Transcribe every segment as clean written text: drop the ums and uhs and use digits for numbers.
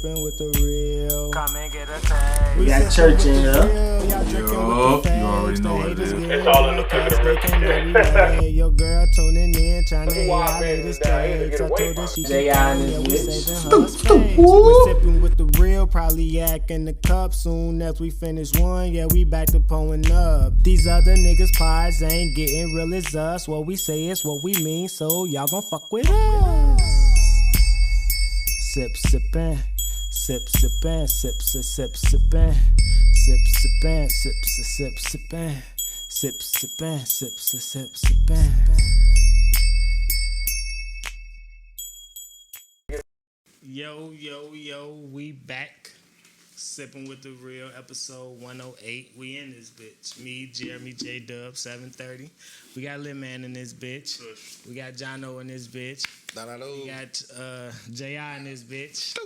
With the real. Come and get a taste. We got church in here. Yo, you already know what it is. It's all in the picture. Your girl tuning in, trying to hear Wild our man latest down here to takes. get I away told her from she Jay could on come, this yeah, we bitch. saving her space. We're sipping with the real, probably yak in the cup. Soon as we finish one, yeah, we back to pulling up. These other niggas' pies ain't getting real as us. What we say is what we mean, so y'all gon' fuck with us. Sip, sippin'. Sip, sippin', sip, sip, sippin', sip, sippin', sip, sip, sippin', sip, sippin', sip, sip, sippin'. Yo, we back. Sipping with the real, episode 108. We in this bitch. Me, Jeremy, J Dub, 730. We got Lil Man in this bitch. We got Jono in this bitch. We got J.I. in this bitch.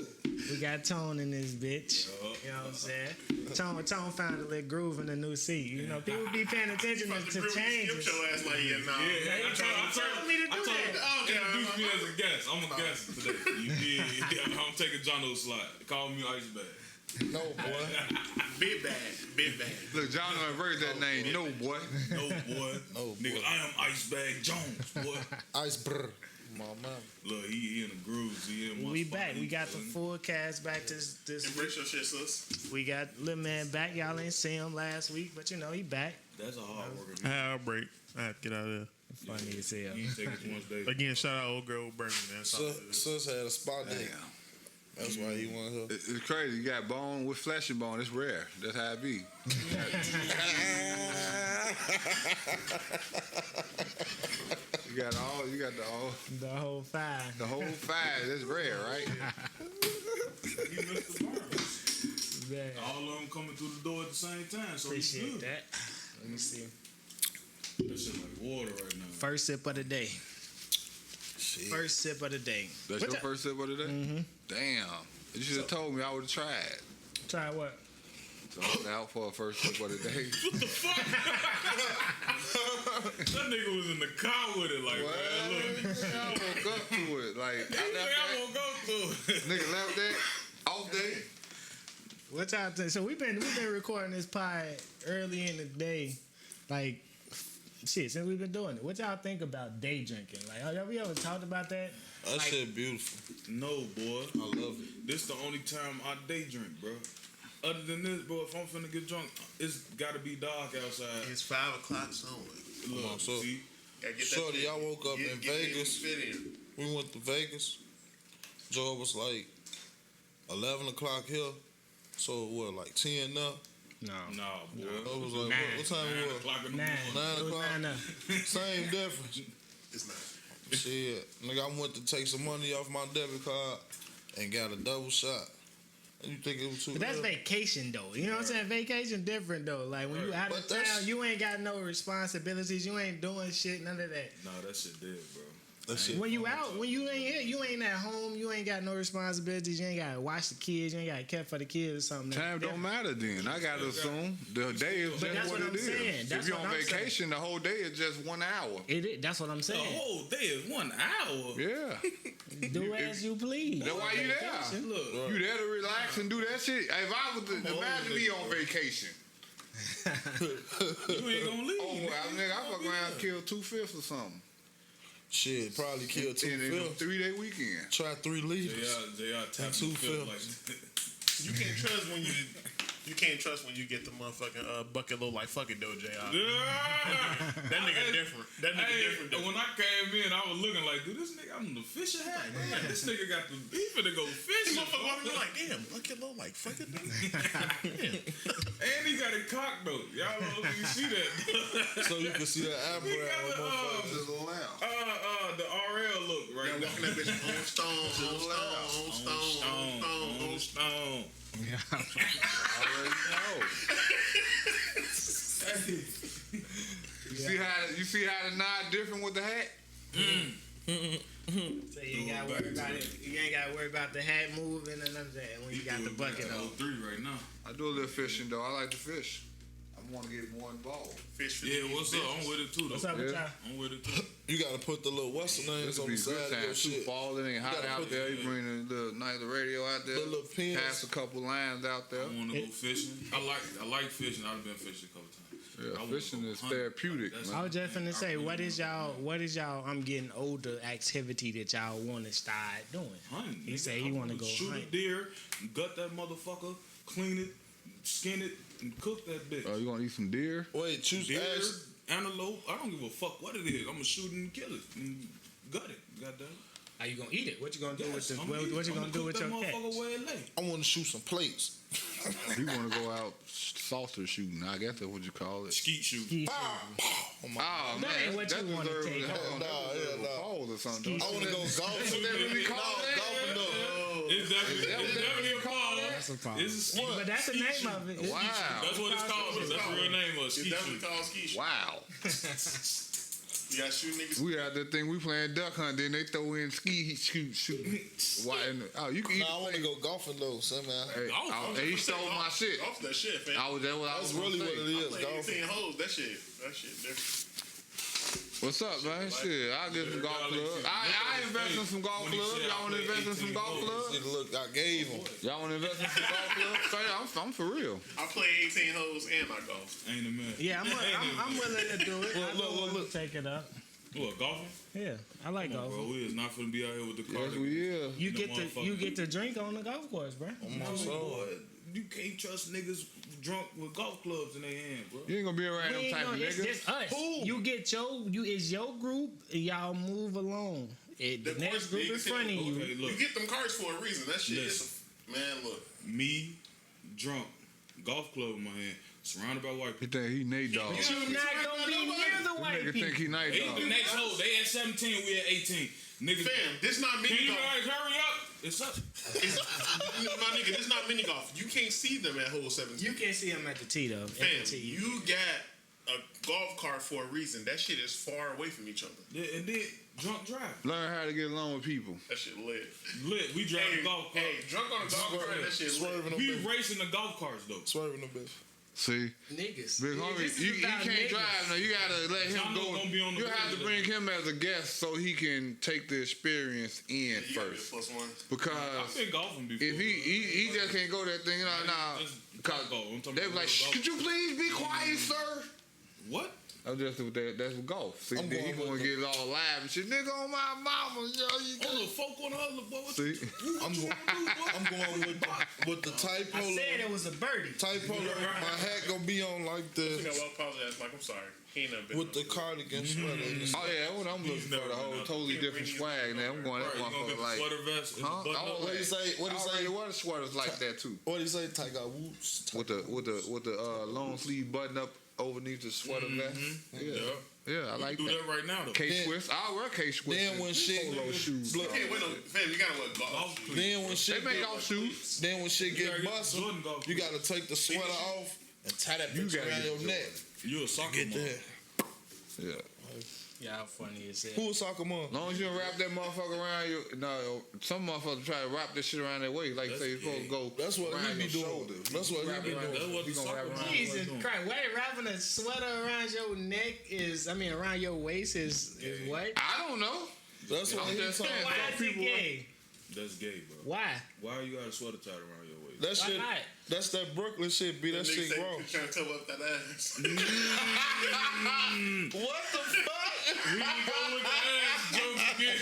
We got Tone in this bitch. You know what I'm saying? Tone found a little groove in the new seat. You know, people be paying attention to changes. I told me to do that. I introduce me as a guest. I'm a guest today. You did. I'm taking Jono's slide. Call me Ice Bag. No, boy. Big bag. Look, John reversed that name. No, boy. No, boy. No, Nigga, boy. I am Ice Bag Jones, boy. Ice brr. My man. Look, he in the grooves. He in my We spot. back. We got the full cast back this Embrace your shit, sis. We got Lil Man back. Y'all ain't see him last week, but you know, he back. That's a hard worker. I'll break. I have to get out of there. Funny as hell. You ain't taking too much days. Again, shout out old girl Bernie, man. Sus had a spot day. That's why he wanted her. It's crazy. You got bone with flesh and bone. It's rare. That's how it be. You got The whole five. the whole five. That's rare, right? You missed the bar. Man, All of them coming through the door at the same time. So it's appreciate good. that. Let me see. That shit like water right now. First sip of the day. Shit. First sip of the day. That's What your the- first sip of the day? Mm-hmm. Damn. You should have told me. I would have tried. Try what? So I'm out for a first sip of the day. What the fuck? That nigga was in the car with it, like, Well, man, look. I woke up to it. Like, He I think left I won't go through it. that. Nigga left that off day. What y'all think? So we've been recording this pod early in the day, like shit, since we've been doing it. What y'all think about day drinking? Like, have we ever talked about that? That shit beautiful. No, boy. I love it. This the only time I day drink, bro. Other than this, bro, if I'm finna get drunk, it's gotta be dark outside. It's 5 o'clock somewhere. Look, on, so- see? Gotta get that Shorty, fit- I woke up in get that Vegas. fit in. We went to Vegas. Joe was like 11 o'clock here. So what, like 10 now? No. Nah, boy. I was like, what time 9 it was? o'clock in the 9. morning. 9 It was o'clock? 9 up. Same difference. It's not. Shit, nigga, I went to take some money off my debit card and got a double shot. And you think it was too But that's early? vacation though. You know what I'm saying? Vacation different though. Like when you out But of that's- town, you ain't got no responsibilities. You ain't doing shit, none of that. Nah, that shit dead, bro. That shit. When you out, when you ain't here, you ain't at home. You ain't got no responsibilities. You ain't got to watch the kids. You ain't got to care for the kids or something. Time don't matter then. I gotta assume the day is But just that's what what it I'm is. saying. That's If you're what on I'm saying. vacation, the whole day is just 1 hour. That's what I'm The saying. whole day is 1 hour. Yeah. Do as you please. That's why you there. Look, You there to relax and do that shit. If I was to imagine me on vacation. you ain't gonna leave. Oh, well, nigga, I fuck around and kill 2/5 or something. Shit, probably killed In a 2 3-day weekend. Try 3 liters. JR tapping two the fifth films. like You can't trust when you get the motherfucking bucket low like fuck it though, JR. That nigga different. That nigga different though. When I came in, I was looking like, dude, this nigga out in the fisher hat. Man, this nigga got the he finna go This fishing. motherfucker walking around like, damn, bucket low like fuck it though. And he got it cocked though. Y'all don't even see that. So you can see that He eyebrow. got the, motherfucker. Just allow. the RL look right Now now. walking that bitch on stone, on stone, on stone. Already know. You see how the nod different with the hat? So you ain't got to worry about it. You ain't got to worry about the hat moving and none of that when you got the bucket on. 3 right now. I do a little fishing though. I like to fish. I want to get more involved. Fish for Yeah, these what's up? bitches. I'm with it too. Though. What's up with Yeah. y'all? I'm with it too. You gotta put the little what's the names This on would be the a good side of your time too. shit. Fall, it ain't hot gotta out put there. the- You bring the nice radio out there. The little pins. Pass a couple lines out there. I want to go fishing. I like fishing. I've been fishing a couple times. Yeah, I wanna fishing go is hunting. therapeutic, That's- man. I was just finna say, I really what is wanna y'all I'm getting older activity that y'all want to start doing? Hunting. He nigga. said he I wanna wanna go shoot hunt. a deer, gut that motherfucker, clean it, skin it, and cook that bitch. You gonna eat some deer? Wait, choose Deer, ass. antelope. I don't give a fuck what it is. I'm gonna shoot and kill it and gut it. Goddamn. Are you gonna eat it? What you gonna do Yes, with the? I'm What you I'ma gonna do cook with that your cat? motherfucker where it lay. I want to shoot some plates. You want to go out saucer shooting? I guess that's what you call it. Skeet shoot. Ski Oh my. Oh That ain't what you wanna deserves take. a- hold on, that Nah, deserves yeah, a nah. pause or something. I want to go golfing. That's what they really call No, that? golfing though. It's definitely a call. That's a problem. It's a skeet. But that's the name of it. Wow. That's what it's called. That's the real name of it. It's Skeet definitely shoot. called ski shoot. Wow. You gotta shoot niggas. We out there thing we playing duck hunt, then they throw in ski shooting. Why? Oh, you can eat. Nah, I want to go golfing though, son, man. Hey, hey, he stole my shit. Off that shit, fam. I was there. What I That's was really gonna what say. it is, Play golfing. 18 holes. That shit different. What's up, man? Shit, I'll get some golf clubs. I invest in some golf clubs. Y'all want to invest in some golf clubs? See the look I gave him. Y'all want to invest in some golf clubs? Straight up, I'm for real. I play 18 holes and I golf. Ain't a man. Yeah, I'm willing to do it. I'm look, willing look. to take it up. What, golfing? Yeah, I like Come on, golf. bro. We is not finna be out here with the car. Yes, we is. You The get to motherfucker. drink on the golf course, bro. Boy, you can't trust niggas drunk with golf clubs in their hand, bro. You ain't gonna be around We them ain't type of gonna, it's niggas. just us. You get it's your group, and y'all move along. The next group in front of you. Okay, look. You get them cards for a reason. That shit Listen. is man. Look, Me, drunk, golf club in my hand, surrounded by white He people. think he Nate Dogg. But you're not gonna be near the white Nigga people. think he Nate They Dogg. the next hole. They at 17, we at 18. Niggas, fam, this not can mini you golf. guys hurry up? It's up. My nigga, this not mini golf. You can't see them at hole 17. You can't see them at the tee though. Fam, At the tee. you got a golf cart for a reason. That shit is far away from each other. Yeah, and then drunk drive. Learn how to get along with people. That shit lit. Lit. We driving golf carts. Hey, drunk on a golf cart, that shit lit. Swerving them We bitch. racing the golf carts though. Swerving them bitch. See, Niggas. big homie, This is he about can't niggas. drive now. You gotta let him John go. gonna be on the You have to board bring him as a guest so he can take the experience in You gotta be first. the +1. I've Because been golfing before. if he just can't go that thing, nah. Just Because golf. I'm talking they was about like, golf. could you please be quiet, sir? What? I'm just with that. That's with golf. See, I'm then he going gonna with get all live and shit. Nigga on my mama, yo, you Oh, the folk on the other boy. What See? I'm going with the tight I polo. said it was a birdie. Tight polo. My hat gonna be on like I think I this will apologize. Like, I'm sorry. He ain't never been. with the cardigan sweater. Oh yeah, that's what I'm looking for. The whole totally different swag. Now I'm going that Right, you gonna get motherfucker the like. sweater vest and Huh? the button I up. What do you say? What do you I say? already wear sweaters like that too. What do you say? Tiger Woods. With the long sleeve button up underneath the sweater vest. Yeah, I like Do that. that right now though. K Swiss. I wear K Swiss. Then when shit, polo shoes. look, Hey, wait, no, fam, you gotta wear golf. then when They shit make get, golf shoes. then when shit gotta get get busted, Jordan golf you gotta take the sweater off and tie that You bitch gotta around get your neck. You a soccer Get mom. there. Yeah. Y'all funny as hell. Who a soccer mom? As long as you don't wrap that motherfucker around your, no, some motherfuckers try to wrap this shit around their waist, like say you're supposed to go. That's what around he be your doing. shoulder. That's what Wrap he be around- doing. That's what you the gonna soccer wrap mom around- Jesus doing. Christ! Wait, wrapping a sweater around your neck around your waist is what? I don't know. That's what I'm he just talking saying. Why about. is it gay? That's gay, bro. Why? Why you got a sweater tied around your waist? That Why shit. not? That's that Brooklyn shit. Be that Nigga shit say wrong. you trying to cover up that ass. What the fuck? We ain't go with the ass joke again.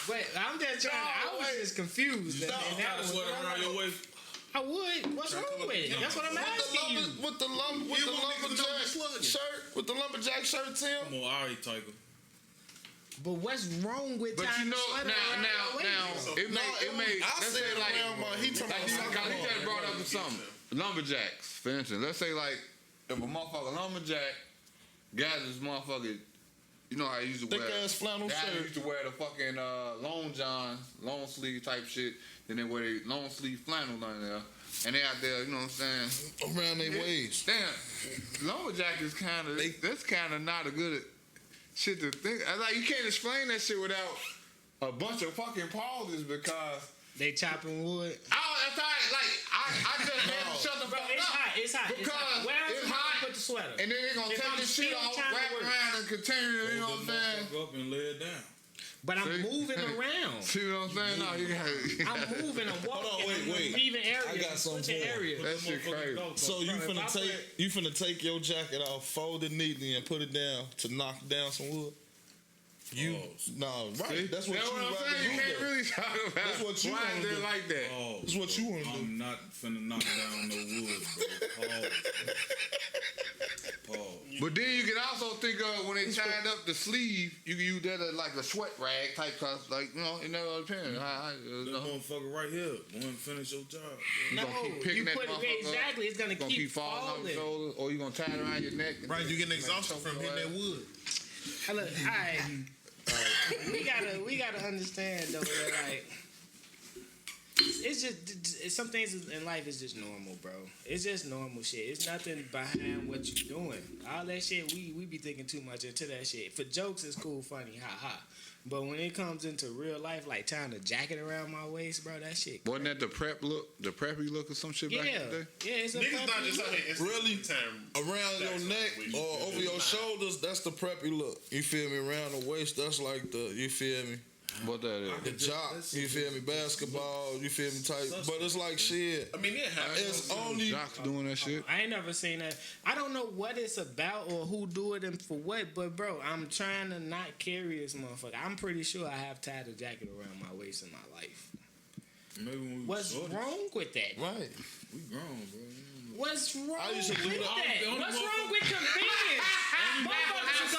Wait, I'm just trying. I was just confused. And that Got a was, sweater around your waist. I would. What's wrong with it? That's what I'm asking you. With the lumberjack shirt, with the lumberjack shirt, Tim. Come on, all right, Tiger. But what's wrong with But tying you know, a sweater around your now, waist? it may, I let's said say like, around my. He talking like about he soccer just mom. brought up something. Lumberjacks, for instance. Let's say like, if a motherfucker lumberjack got this motherfucker, you know how he used to Thick wear. ass flannel Guys shirt. used to wear the fucking long john, long sleeve type shit. Then they wear the long sleeve flannel down there, and they out there, you know what I'm saying? Around their waist. Damn, lumberjack is kind of that's kind of not a good shit to think. I like you can't explain that shit without a bunch of fucking pauses because They chopping wood. that's tired. Like I just had to shut the Bro, fuck it's up. hot. It's hot. It's Because hot. Where else it's you gonna hot. put the sweater? And then they're gonna If take I'm this shit still off, trying to wrap work. around and continue, you know what I'm saying? Go up and lay it down. But I'm See? moving around. See what I'm saying? No, you got I'm moving. I'm walking. Hold on, wait. I'm leaving areas. I got something switching for you. areas. that shit crazy. So you Bro, if I finna take your jacket off, fold it neatly, and put it down to knock down some wood. Nah, right. See? That's what you I'm rather saying. You do. can't though. really talk about That's what you why wanna they do. like that. Oh, That's what you want to do. I'm not finna knock down no wood, bro. Pause. But then you can also think of when they tied up the sleeve, you can use that as like a sweat rag type, cause like you know it never depends. That motherfucker right here, want to finish your job. Bro. No, gonna keep picking you that put it motherfucker up. exactly. It's gonna You gonna keep falling off your shoulders, or you gonna tie it around your neck. and Right, you getting just exhausted choke from your hitting that ass. wood. Hey, look, all right. We gotta understand though that like it's just some things in life is just normal, bro. It's just normal shit. It's nothing behind what you doing. All that shit we be thinking too much into that shit. For jokes, it's cool, funny, ha ha. But when it comes into real life, like tying a jacket around my waist, bro, that shit. Wasn't that the preppy look or some shit back in the day? Yeah, it's a Niggas not preppy just look. out here Really? time. Around your neck or over your shoulders, that's the preppy look. You feel me? Around the waist, that's like the, you feel me? What that is? The jock, you feel me? Basketball, you feel me? Type. But it's like shit. I mean, it happens. It's only Jocks doing that shit. I ain't never seen that. I don't know what it's about or who do it and for what, but bro, I'm trying to not carry this motherfucker. I'm pretty sure I have tied a jacket around my waist in my life. Maybe when we What's shorty. wrong with that? right. We grown, bro. What's wrong I used to do with that. that? The only What's motherfucker- wrong with convenience? Motherfuckers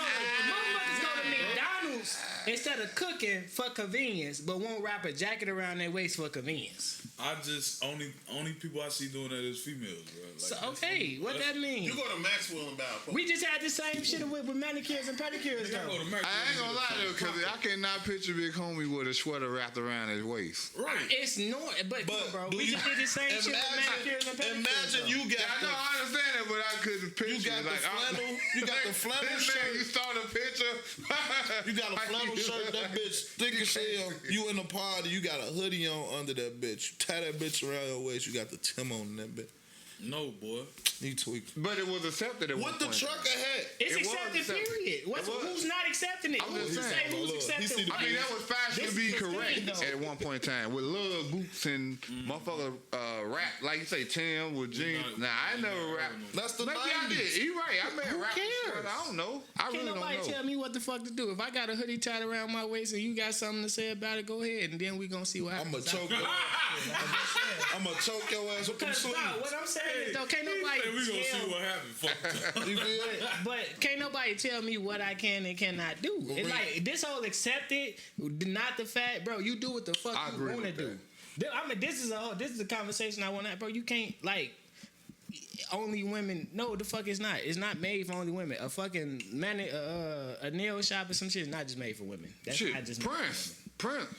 go to McDonald's instead of cooking for convenience, but won't wrap a jacket around their waist for convenience. I just only people I see doing that is females, bro. Like, So okay, what that mean? You go to Maxwell and Bow. We just had the same shit with manicures and pedicures I go though. to America. I ain't gonna lie though, cause I cannot picture Big Homie with a sweater wrapped around his waist. Right. It's no, but come on, bro, do we you- just did the same shit with manicures and pedicures. Imagine though. you Yeah, I know, got I understand that, but I couldn't picture. you got it. the Like, flannel, you got the flannel This man, shirt. you start a picture. You got a flannel shirt, that bitch thick as hell. You in a party, you got a hoodie on under that bitch. You tie that bitch around your waist, you got the Tim on in that bitch. No, boy. You tweak. But it was accepted at one What the point. trucker hat? It's It was accepted, accepted. period. It was. Who's not accepting it? I'm Who's just to saying. say who's Look, he accepting see the- what? I mean, that was fashion This to be is the correct thing, though. at one point in time with lug boots and motherfucker rap like you say Tim with jeans. Nah, I never rap. That's the Maybe I 90s. did. You right. I may Who rap. cares? I don't know. I Can't really nobody don't know. tell me what the fuck to do. If I got a hoodie tied around my waist and you got something to say about it, go ahead, and then we gonna see what I'm happens. gonna choke your ass. I'm gonna choke your ass with them Because, sleeves. bro, what I'm saying is, though, can't nobody Hey, we gonna see tell. what happens. Fuck. You feel? But can't nobody tell me what I can and cannot do. It's like this whole accepted, not the fact, bro. You do what the fuck I you agree want to with do. I mean, this is a conversation I want to have, bro. You can't like only women. No, the fuck it's not. It's not made for only women. A fucking a nail shop or some shit is not just made for women. That's Shit, not just made for Prince. women.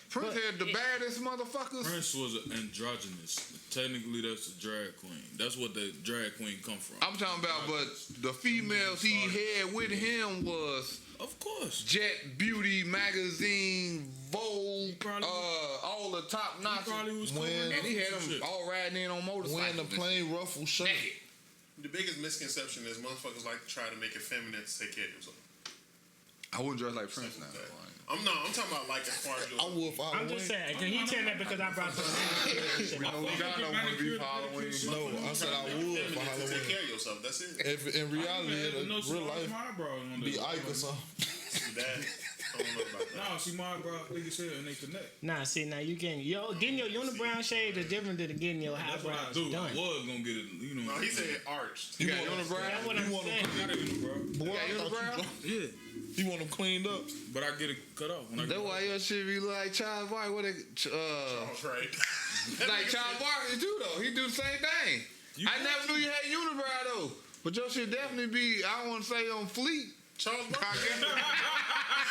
Prince But had the it- baddest motherfuckers. Prince was an androgynous. Technically, that's a drag queen. That's what the drag queen come from. I'm talking about, but the females he had with him was Of course. Jet Beauty magazine, Vogue, probably- all the top notch. Probably was When- coming And he had up with some them shit. all riding in on motorcycles. Wearing the plain ruffle shirt. Naked. The biggest misconception is motherfuckers like to try to make it feminine to take care of yourself. I wouldn't dress like Prince now. I'm talking about like as far as your. I would for I'm Halloween. just saying. Can he tell that because I brought the We know God don't want to be for Halloween. No, I said I would for feminine to take Halloween. care of yourself. That's it. If in reality, in No, real life, my eyebrows on be this. Ike or something. That I don't know about that. No, see my eyebrows big as hell and they connect. Nah, see, now you getting getting your unibrow shade is different than getting your That's what I eyebrows do. I done. was gonna get it, you know. No, he said arched. You got unibrow? That's what You I'm want saying. I got it, you know, bro. Boy, got I thought unibrow? Yeah, you want them cleaned up. but I get it cut off when I That's get why your shit be like Charles Barkley. What That's right. like Charles Barkley do though. He do the same thing. You I got never knew you had unibrow though. But your shit definitely be, I don't want to say on fleek. Charles I Barkley. guess.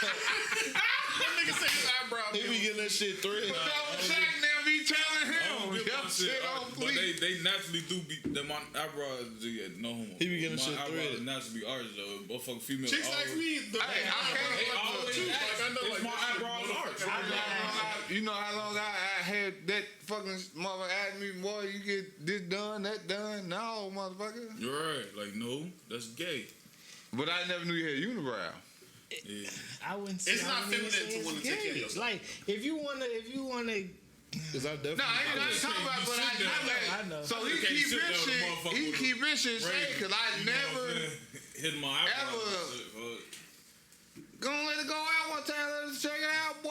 That nigga said his eyebrow. He be getting that shit threaded. But that was Shaq now be telling I don't him. give a shit, shit on but fleek. they naturally do be that my eyebrows no homo. He be getting my shit eyebrows threaded. naturally be arched though. Motherfucking female. Chicks ask me. They always Like, ask, I know, is like, my this shit eyebrows motherfucking arched? You know how long I had that fucking mother asked me, boy, you get this done, that done? No, motherfucker. You're right. Like no, that's gay. But I never knew you had unibrow. Yeah. I wouldn't say. It's I not wouldn't feminine say to wanna it's take care of gay. yourself. Like if you wanna. Cause I definitely. No, I ain't talking about, but I know. So I he can't keep sit there his with a shit. motherfucker He with keep his shit straight, cause I You know never what I'm saying? Hit my eyebrows. Ever. Gonna let it go out one time. Let's check it out, boy.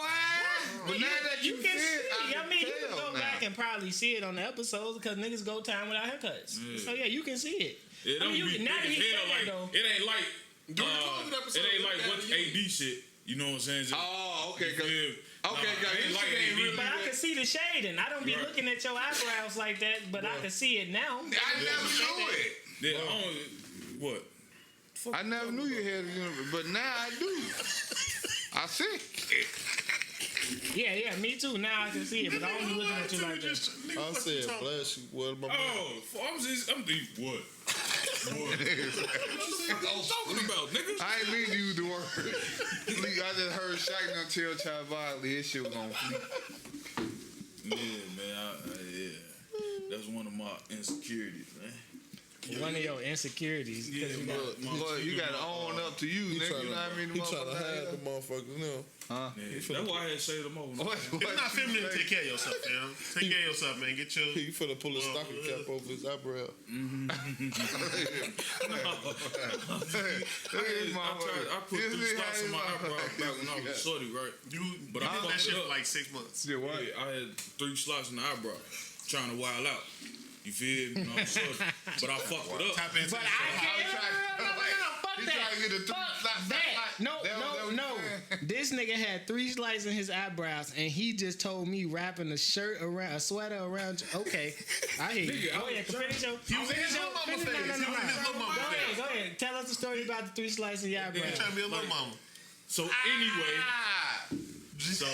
But now that You can see. I mean, you can tell go now. back and probably see it on the episodes because niggas go time without haircuts. Yeah. So yeah, you can see it. It I don't mean, be now that big he as hell, said like, though. it ain't like During the COVID episode, it ain't like we what's got the AD shit. You know what I'm saying? Just, Oh, okay, you cause feel? okay, Nah, cause I ain't this like shit ain't AD. really. But I can see the shading. I don't be Right. looking at your eyebrows like that, but I can see it now. I never knew it. Yeah, I don't, what? I never knew you had a unibrow, but now I do. I see. Yeah, me too. Now I can see it, but I don't be looking at you like that. I said, bless you. What my man? Oh, I'm the what? What you talking about, nigga? I ain't mean to use the word. I just heard Shaq done tell Chad Viley his shit was on fleek. Yeah, man. Yeah, that's one of my insecurities, man. One of your insecurities. Yeah, But you gotta own up to you, He nigga. trying You know what I mean? to hide the motherfuckers now. Huh? Yeah, that's why I had shaved them over. What? It's not feminine to take care of yourself, man. Take care of yourself, man. Get your. He finna pull a stocking cap over his eyebrow. I put 3 spots on my eyebrow back when I was shorty, right? But I did that fucked shit it for up. like 6 months. Yeah, what? Yeah, I had 3 slots in the eyebrow, trying to wild out. You feel me? I'm shorty, but I fucked it up. Tap into But the I shit. can't. No, fuck He that. trying to get the Fuck that. No. This nigga had 3 slices in his eyebrows, and he just told me wrapping a shirt around, a sweater around. Okay, I hear you. Nigga, Go ahead, finish your. He was in his little mama finish- phase. No. He was in his little mama phase. Go ahead. Tell us the story about the 3 slices in your He eyebrows. trying to be a little mama. So anyway, so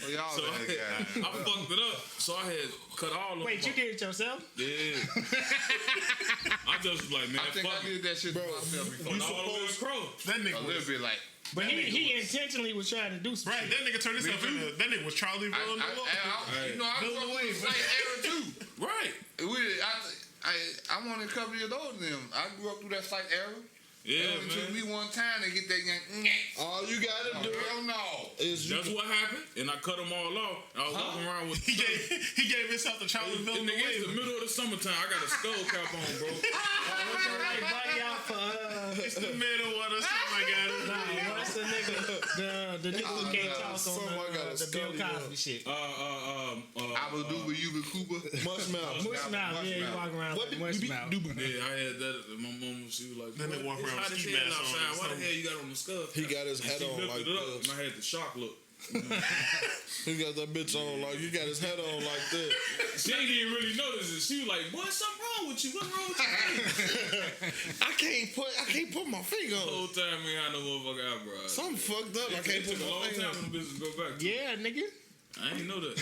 Y'all so that guy. I fucked it up. So I had cut all of them. Wait, you did it yourself? Yeah. I just was like, man, I think fuck I it. did that shit to myself before. Put all the way crow. That A nigga little was. bit like. But he intentionally was trying to do some Right, shit. that nigga turned himself into. That nigga was Charlie Brown. You know, I grew up with a slight era too. Right. I'm only a couple years older than him. I grew up through that slight era. Yeah, It took me man. one time to get that young. All you gotta do Hell no. is you That's what happened, and I cut them all off. I was walking around with. He gave himself the Charlie In Brown. the, it's the middle of the summertime. I got a skull cap on, bro. Right, buddy, y'all for It's the middle of the summer, guys. nah, what's the nigga? The nigga who can't talk someone on got a the Bill study Cosby shit. I will do with you with Cuba. mush mouth. Mush mouth, yeah, you walk around like mush mouth. Yeah, I had that. My mom, she was like, Then they walk "It's around hot with as ski hell mask on outside. or Why the something." hell you got on the scarf?" He got his And head she on lifted like it up, this. and I had the shock look. He got that bitch on like he got his head on like this. She didn't even really notice it. She was like, "Boy, something wrong with you? What's wrong with you?" I can't put my finger The on. whole time we had no motherfucking eyebrows. Something fucked up. I It can't took put a long my finger time on. for the business to go back. Yeah, nigga. I ain't know that.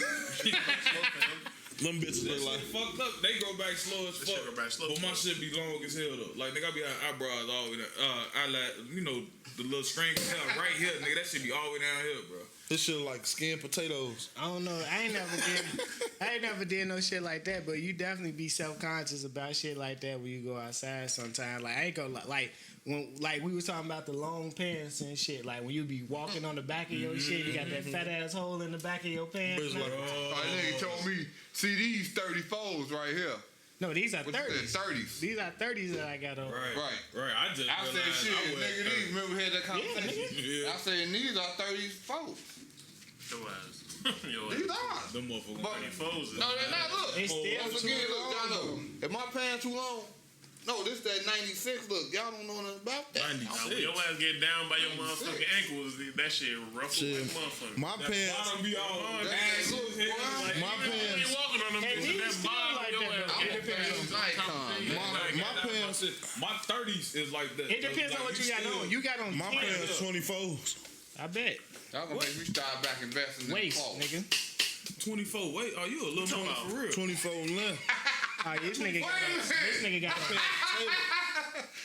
Them bitches That look like shit fucked up. They go back slow as That fuck. shit go back slow But as my fuck. shit be long as hell though. Like nigga, I be having eyebrows all the way down. Eyelash, you know, the little string of hair right here, nigga. That shit be all the way down here, bro. this shit like scanned potatoes. I don't know. I ain't never did no shit like that. But you definitely be self conscious about shit like that when you go outside. Sometimes, like I ain't gonna like when we was talking about the long pants and shit. Like when you be walking on the back of your shit, you got that fat ass hole in the back of your pants. Bitch man. like That nigga told me, see these 34s right here. No, these are What you said, 30s. 30s. These are 30s that I got on. Right. I just I said, realized shit, I wear nigga, these, remember we had that conversation? Yeah. I said, these are 34s. Your ass. Your These ass. are. Them motherfuckers. But, Foes. no, they're not. Look. They still Don't too forget, look, long, y'all though. know. If my pants too long, no, this that 96. Look, y'all don't know nothing about that. 96. When your ass get down by your motherfucking ankles, that shit rough Shit. like motherfucker. my pants. Bottom be all ass. Look, boy. Like, my you ain't pants- walking on them Hey, bitches. these That still bottom like of your that, ass. though. I'm a pants icon. My pants. My 30s is like that. It depends on what you got on. You got on My 10. pants 24s. I bet. Y'all gonna make me start back investing in Waist, clothes. nigga. 24. Wait, are you a little more for real? 24 length. Oh, this nigga got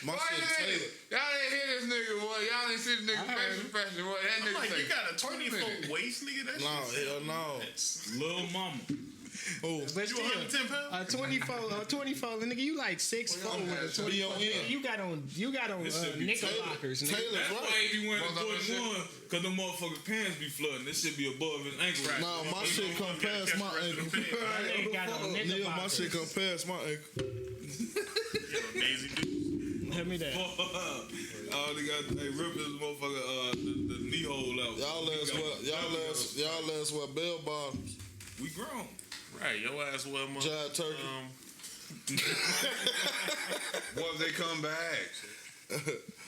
My shit Taylor. Y'all ain't hear this nigga, boy. Y'all ain't see the nigga fashion, boy. That nigga Like, say, you got a 24 waist, nigga? That No, hell no. Little mama. Oh, But You still, 110 pounds? 24, nigga, you like 6'4" with a 24. You got on knickerbockers, nigga. Taylor's That's why right. he be wearing the 41, because the motherfucking pants be flooding. This shit be above his ankle. Right. Nah, my shit come past my ankle. That nigga got on Yeah, my knickerbockers. shit come past my ankle. Daisy dude. Tell me that. Oh, they got rip this motherfucker the knee hole out. Y'all last what? Bell bottoms. We grown. Right, your ass well, mother. Jive turkey. what if they come back?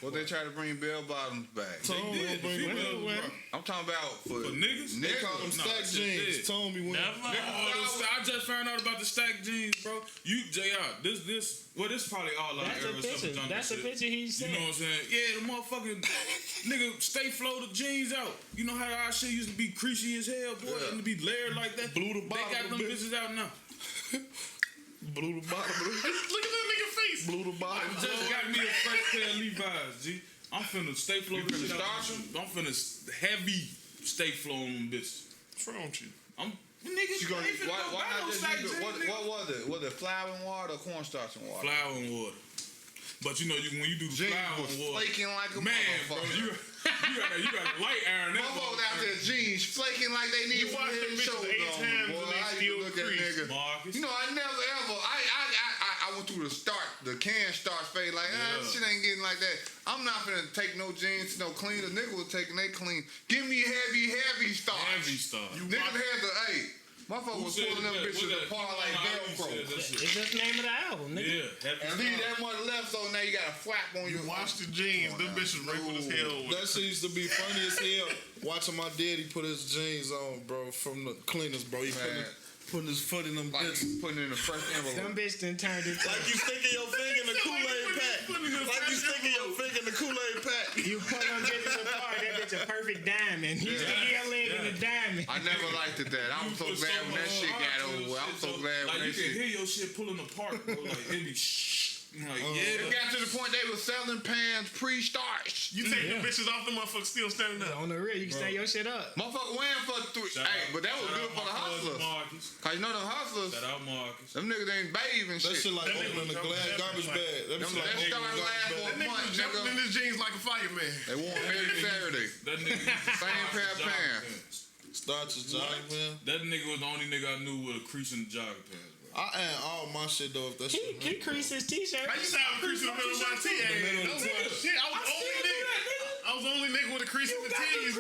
What they try to bring bell bottoms back? Tone did. gonna bring The it females back. I'm talking about for niggas? They call them Nah, stack that shit jeans. dead. Tone me when. I just found out about the stack jeans, bro. You, JR, this probably all our That's a era stuff. picture. Jungle That's a shit. picture he You said. know what I'm saying? Yeah, the motherfucking nigga stay flow the jeans out. You know how our shit used to be creasy as hell, boy, and to be layered like that. Blew the bottom They got of them the bitches out now. Blew the bottom. Look at that nigga face. Blew the bottom. Just got me a fresh pair of Levi's, G. I'm finna stay flow. You finna shit out. starch 'em? I'm finna heavy stay flow on them bitches. What's wrong with you? I'm niggas. You gonna, ain't finna why go buy not no just stack use jeans, what nigga. was it? Was it flour and water or cornstarch and water? Flour and water. But you know, when you do the Jeans flour was and water, flaking like a man, bro, motherfucker. you got to light iron that. Motherfuckers out there jeans flaking like they need You some watch them head and bitches shoulders 8 on, times boy. and they I used to still look at crease. nigga. Marcus. You know, I never ever. I went through the can start phase. Like, this shit ain't getting like that. I'm not finna take no jeans, no clean. The nigga was taking they clean. Give me heavy starch. Heavy stuff. Niggas had the motherfucker was pulling them bitches apart like Velcro. It's just the name of the album, nigga. Yeah, heavy And leave that one left, so now you got a flap on You your watch the jeans. Them bitches wrinkled as hell. That shit used to be funny as hell. Watching my daddy put his jeans on, bro, from the cleaners, bro. He putting his foot in them like bitches. you putting in the first Some envelope. bitch done turned it. Like you sticking your finger in the Kool-Aid pack. Like you sticking your finger in the Kool-Aid pack. You pull them bitches apart. That bitch a perfect diamond. You stick your leg in the diamond. I never liked it that. I'm so glad when that shit got over. I'm so glad like when you that can shit. hear your shit pulling apart, bro. Like it be like It got to the point they were selling pans pre-starched. You take the bitches off, the motherfuckers still standing up. On the real, you can stand your shit up. Motherfucker wearing for 3. Hey, but that was good for the hustlers. Marcus. Cause you know them hustlers, Shout out Marcus. them niggas ain't bathe and That shit. shit like opening a glass garbage bag. That Them shit like that opening a started last garbage for bag. a That nigga month, was jumping in nigga. his jeans like a fireman. They wore them every Saturday. That nigga Same pair of pants. Starts his jogging pants. That nigga was the only nigga I knew with a crease in the jogging pants, bro. I add all my shit though if that shit. He creased his t-shirt. I used to have a crease in the middle of my tee. Hey, that was my shit. I was the only nigga. I was the only nigga with a crease in the tees,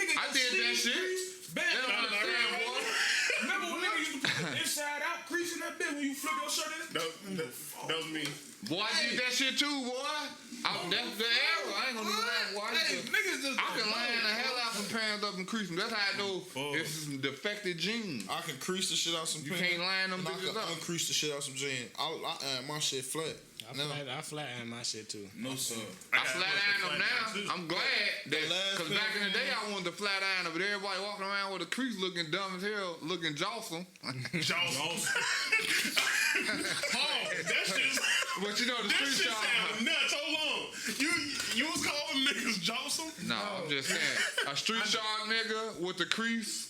nigga. I did that shit. They don't understand, boy. Remember when niggas used to put the inside out crease in that bit when you flip your shirt in? That was me. Boy, I did that shit too, boy. That's the error. I ain't gonna do that, boy. I can line the hell out some pants up and crease them. That's how I know it's some defective jeans. I can crease the shit out some You pants. can't line them and I bitches can up. uncrease the shit out some jeans. I add my shit flat. I flat iron my shit too. No, sir. I flat iron them now. I'm glad that, last cause back in the day I wanted to flat iron them, but everybody walking around with a crease looking dumb as hell, looking jostle. That shit. But you know the That street shit shop. sound nuts. Hold on. You was calling niggas Joseph? No, I'm just saying a street sharp nigga with the crease.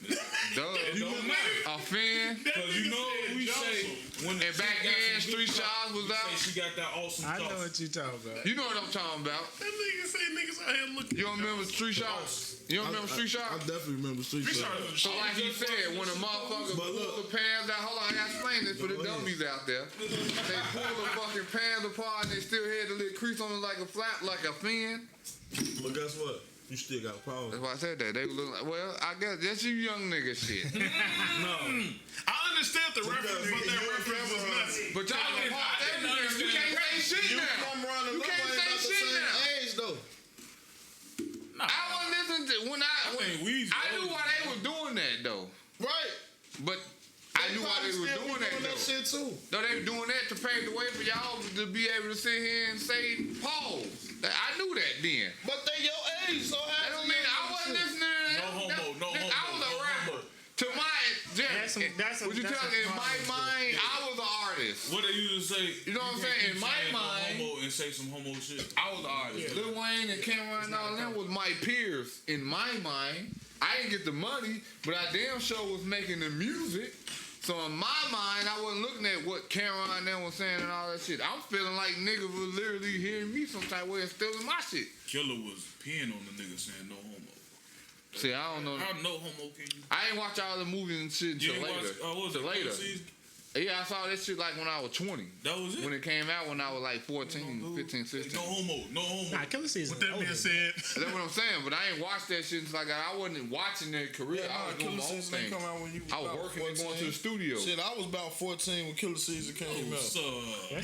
Duh. A fin. Cause you know what we say when the And back chick got then, some street good shots was we out. say she got that awesome I know sauce. what you talking about. You know what I'm talking about. That nigga say niggas out here looking. You don't remember street shots? You don't remember street I shots? definitely remember street shot. So like he said, when a motherfucker But pull look. the pans out, hold on, I gotta explain this for the dummies out there. They pull the fucking pans apart and they still had the little crease on it like a flap, like a fin. But guess what? You still got power. That's why I said that. They look like, well, I guess that's you young nigga shit. I understand the reference, but that reference was nuts. But y'all apart everywhere. You can't say shit You now. come running You up, can't ain't say about the shit same now. age though. I wasn't listening to when I knew why they was doing that though. Right. But I knew why they was doing that though. shit too. No, they were doing that to pave the way for y'all to be able to sit here and say pause. I knew that then. But they your age, so That don't mean I wasn't listening to that. No homo, no I was homo, a no rapper. homo. What you tell me? In my mind, I was an artist. What they used to say. You know what I'm saying? In my mind, homo and say some homo shit. I was an artist. Lil Wayne and Cameron and all them was my peers. In my mind, I didn't get the money, but I damn sure was making the music. So in my mind, I wasn't looking at what Cameron and them was saying and all that shit. I'm feeling like niggas was literally hearing me some type of way and stealing my shit. Killer was peeing on the nigga saying no homo. See, I don't know. How no homo can you? I ain't watch all the movies and shit You until ain't later. watch, what was Till it, later. season? Yeah, I saw that shit like when I was 20. That was it? When it came out when I was like 14, 15, 16. No homo, no homo. Nah, Killer Season. With that being said, That's what I'm saying, but I ain't watched that shit until like I wasn't watching their career. I was doing my own thing. I was working and going to the studio. Shit, I was about 14 when Killer Season came out. So right, I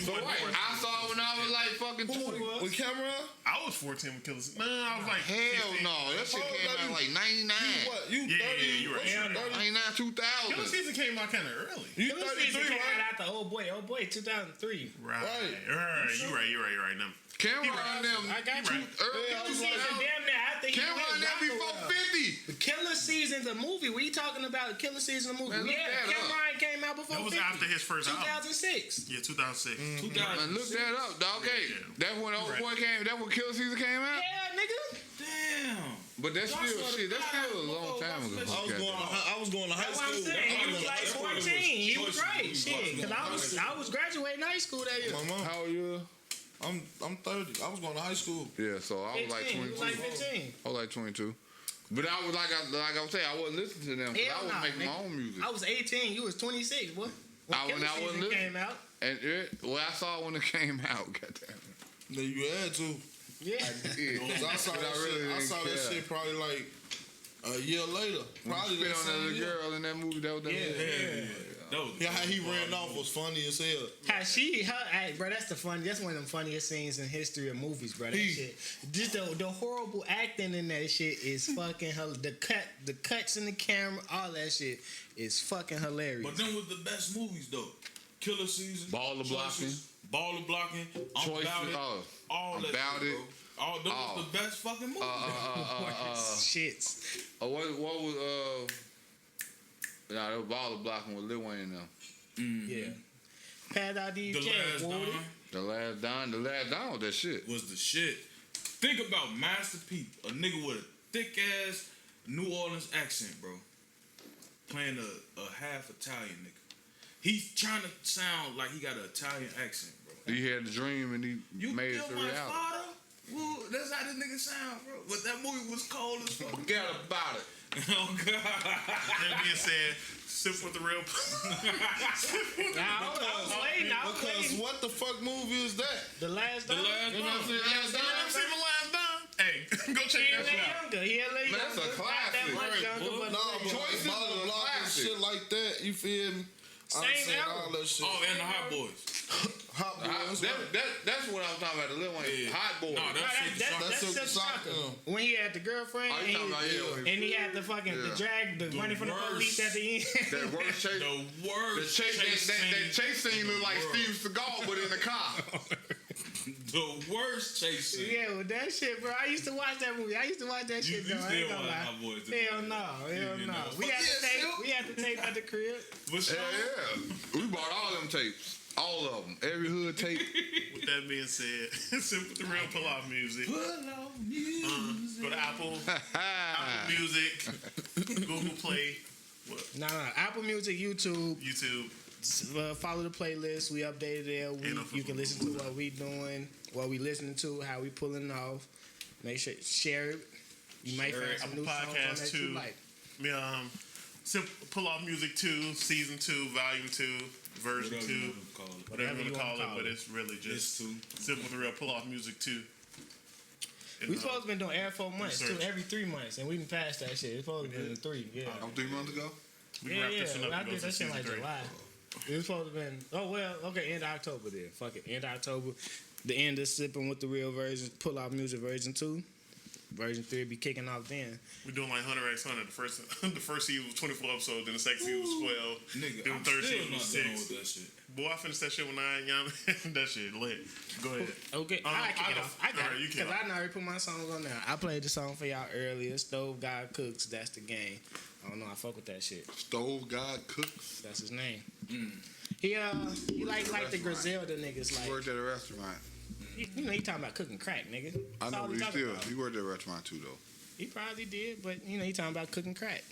saw it when I was like fucking 20. With Cameron? I was 14 with Killer Season. Nah, I was like Hell 15. no, that shit came out like 99. You 30? You right. 99, 2000. Killer Season came out kind of early. You Killer Season 33, came right? out the old boy, 2003. Right. You're right. Now, Cameron and them. I got you. Killer Season damn near after he Cameron went and them before rock 50. The Killer Season's a movie. We talking about Killer Season a movie? Man, look Yeah, that up. Cameron came out before that was 50. after his first album. 2006. Yeah, 2006. Man, look that up, dog. Okay, that's when old boy came. That's when Killer Season came out. Yeah, nigga. Damn. But that's still shit. That's still a long time ago. I was going to high That's what I'm school. saying. He was like 14. He was great. Shit, because I was graduating high school that year. My mom, How old you? I'm 30. I was going to high school. Yeah, so I was like 15. He 22. was like 15. I was like 22. But I was like I was saying, I wasn't listening to them. 'Cause Hell I was nah, making my nigga. own music. I was 18. You was 26, boy. When I Killer wasn't Season listening. came out. And I saw it when it came out. Goddamn. Then you had to. Yeah. Yeah. 'Cause I saw But that shit. I didn't saw that care. shit probably like a year later. Probably Spit that on that same little year. girl in that movie. That was that movie. That was Yeah, how he ran off was funny as hell. How hey, bro, that's that's one of them funniest scenes in history of movies, bro. That shit. Just the horrible acting in that shit is fucking the cuts in the camera, all that shit is fucking hilarious. But them was the best movies though. Killer Season, Baller Blocking. Baller Blocking, I'm Choices, About It, all I'm that About shit, It. bro. All those was the best fucking movies. Shits. What was Nah, that was Baller Blocking with Lil Wayne now. Yeah. Pass out these The checks, Last Woody. Dime The Last Dime was that shit. was the shit. Think about Master P, a nigga with a thick ass New Orleans accent, bro, playing a half Italian nigga. He's trying to sound like he got an Italian accent, bro. He had the dream and he You made it kill to my reality. father? Well, that's how this nigga sound, bro. But that movie was cold as fuck. Forget about it. Oh God. That being said, sip with the real. I was waiting. Because what the fuck movie is that? The Last The Dime. Last You know what I'm saying? Dime. Last Dime? I've seen the last dime. Hey, go check He a that little shit out. younger. He a little Man, that's a younger. Not classic. that much Right. younger, but No, but Choices Baller was a Block and classic. shit like that, you feel me? Same I'm saying era. all that shit. Oh, and the Hot Boys. Hot Boys. That's what I was talking about. The Lil Wayne Yeah. Hot Boy. Nah, that's Silk Silk Soccer. Soccer. When he had the girlfriend, Oh, you talking about and he had the fucking the drag, the running from the worst. police at the end. that worst chase. The worst The chase, that chase scene looked like world. Steve Seagal, but in the car. The worst chase scene. Yeah, with that shit, bro. I used to watch that movie. I used to watch that You shit, though. I ain't still gonna watch lie. Hot Boys? Hell no, hell You no. know. We had to tape at the crib. But Yeah, yeah. We bought all them tapes. All of them. Every hood tape. With that being said, sip with the real pull-off music. Go to Apple Music, Google Play, Nah, Apple Music, YouTube. YouTube. Follow the playlist. We updated it every week. You can listen to what we doing, what we listening to, how we pulling off. Make sure share it. You might find some Apple new songs on Podcast that you too. like. Pull Off Music 2, Season 2, Volume 2, Version 2, whatever you want to call it, but it's really just Simple with the Real Pull Off Music 2. We supposed to been doing every 4 months too, Research. every 3 months, and we done passed that shit. It's supposed to be 3, yeah. 3 months ago? We can wrap this one up I and go did to that shit like Season 3. July. It was supposed to been. Oh well, okay. End of October then. Fuck it. End of October. The end of Sippin with the Real version. Pull Out Music version 2. Version 3 be kicking off then. We're doing like 100x100. The first season was 24 episodes, then the second season was 12. Nigga, then I'm the third still season was not done 6. with that shit. Boy, I finished that shit when that shit lit. Go ahead. Okay, I kick it off. I got Alright, it. you kick Because it I already put my songs on there. I played the song for y'all earlier. Stove God Cooks, that's the game. I don't know. I fuck with that shit. Stove God Cooks. That's his name. He like the Griselda niggas. He Like worked at a restaurant. you know, he talking about cooking crack, nigga. I That's know, all but he he talking still about. he worked at a restaurant too though. He probably did, but you know, he talking about cooking crack.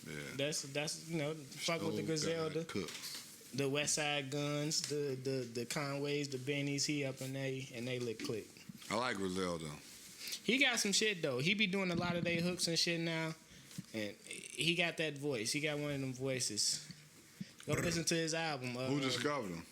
Yeah. That's you know, fuck with the Stove Griselda, God Cooks. the West Side Guns, the Conways, the Bennies. He up in they lick click. I like Griselda. He got some shit though. He be doing a lot of they hooks and shit now, and he got that voice. He got one of them voices. Go listen to his album. Who discovered him?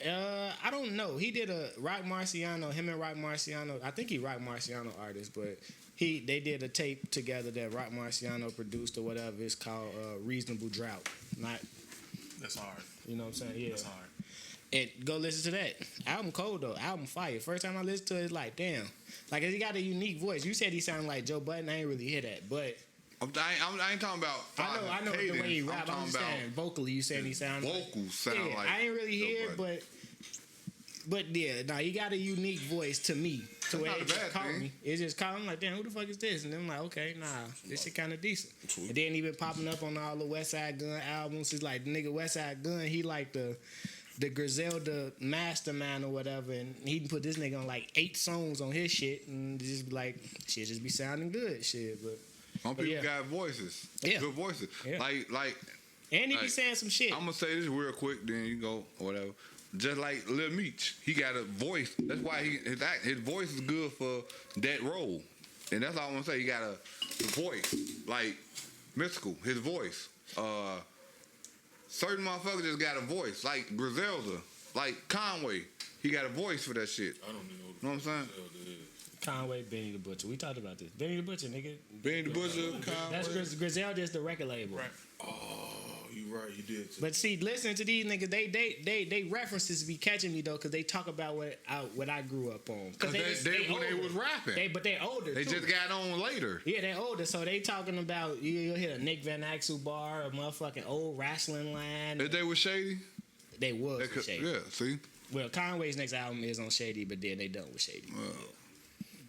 I don't know. He did a Rock Marciano. Him and Rock Marciano. I think he Rock Marciano artist, but they did a tape together that Rock Marciano produced or whatever. It's called Reasonable Drought. Not, That's hard. you know what I'm saying? Yeah. That's hard. And go listen to that. Album cold though. Album fire. First time I listened to it, it's like, damn. Like, he got a unique voice. You said he sounded like Joe Budden. I ain't really hear that, but I ain't talking about. I know the way he rap. I'm talking just about saying vocally. You saying he sound vocals sound yeah, like. I ain't really Joe hear, Budden. but yeah, nah, he got a unique voice to me. To where not it a just bad caught thing. me. It just caught me. I'm like, damn, who the fuck is this? And then I'm like, okay, nah, this shit kind of decent. And then he been popping up on all the West Side Gun albums. It's like the nigga West Side Gun. He like the Griselda mastermind or whatever, and he can put this nigga on like 8 songs on his shit, and just be like, shit just be sounding good, shit. But Some people yeah. got voices. Yeah. Good voices. Yeah. Like and he be Like, saying some shit. I'm gonna say this real quick, then you go or whatever. Just like Lil Meech, he got a voice. That's why his voice is good for that role, and that's all I'm gonna say. He got a voice like Mystical. His voice. Certain motherfuckers just got a voice like Griselda, like Conway. He got a voice for that shit. I don't even know Know what I'm saying? Conway, Benny the Butcher. We talked about this. Benny the Butcher, nigga. Benny the Butcher, That's Conway. Griselda is the record label. Right. Oh, you right, you did. But see, listening to these niggas, they references be catching me though, because they talk about what I grew up on. Cause they when they older. was rapping, But they older. they too. just got on later. Yeah, they older, so they talking about you'll hit a Nick Van Axel bar, a motherfucking old wrestling line. If they was shady, They was they with could, Shady. yeah. See, Well, Conway's next album is on Shady, but then they done with Shady.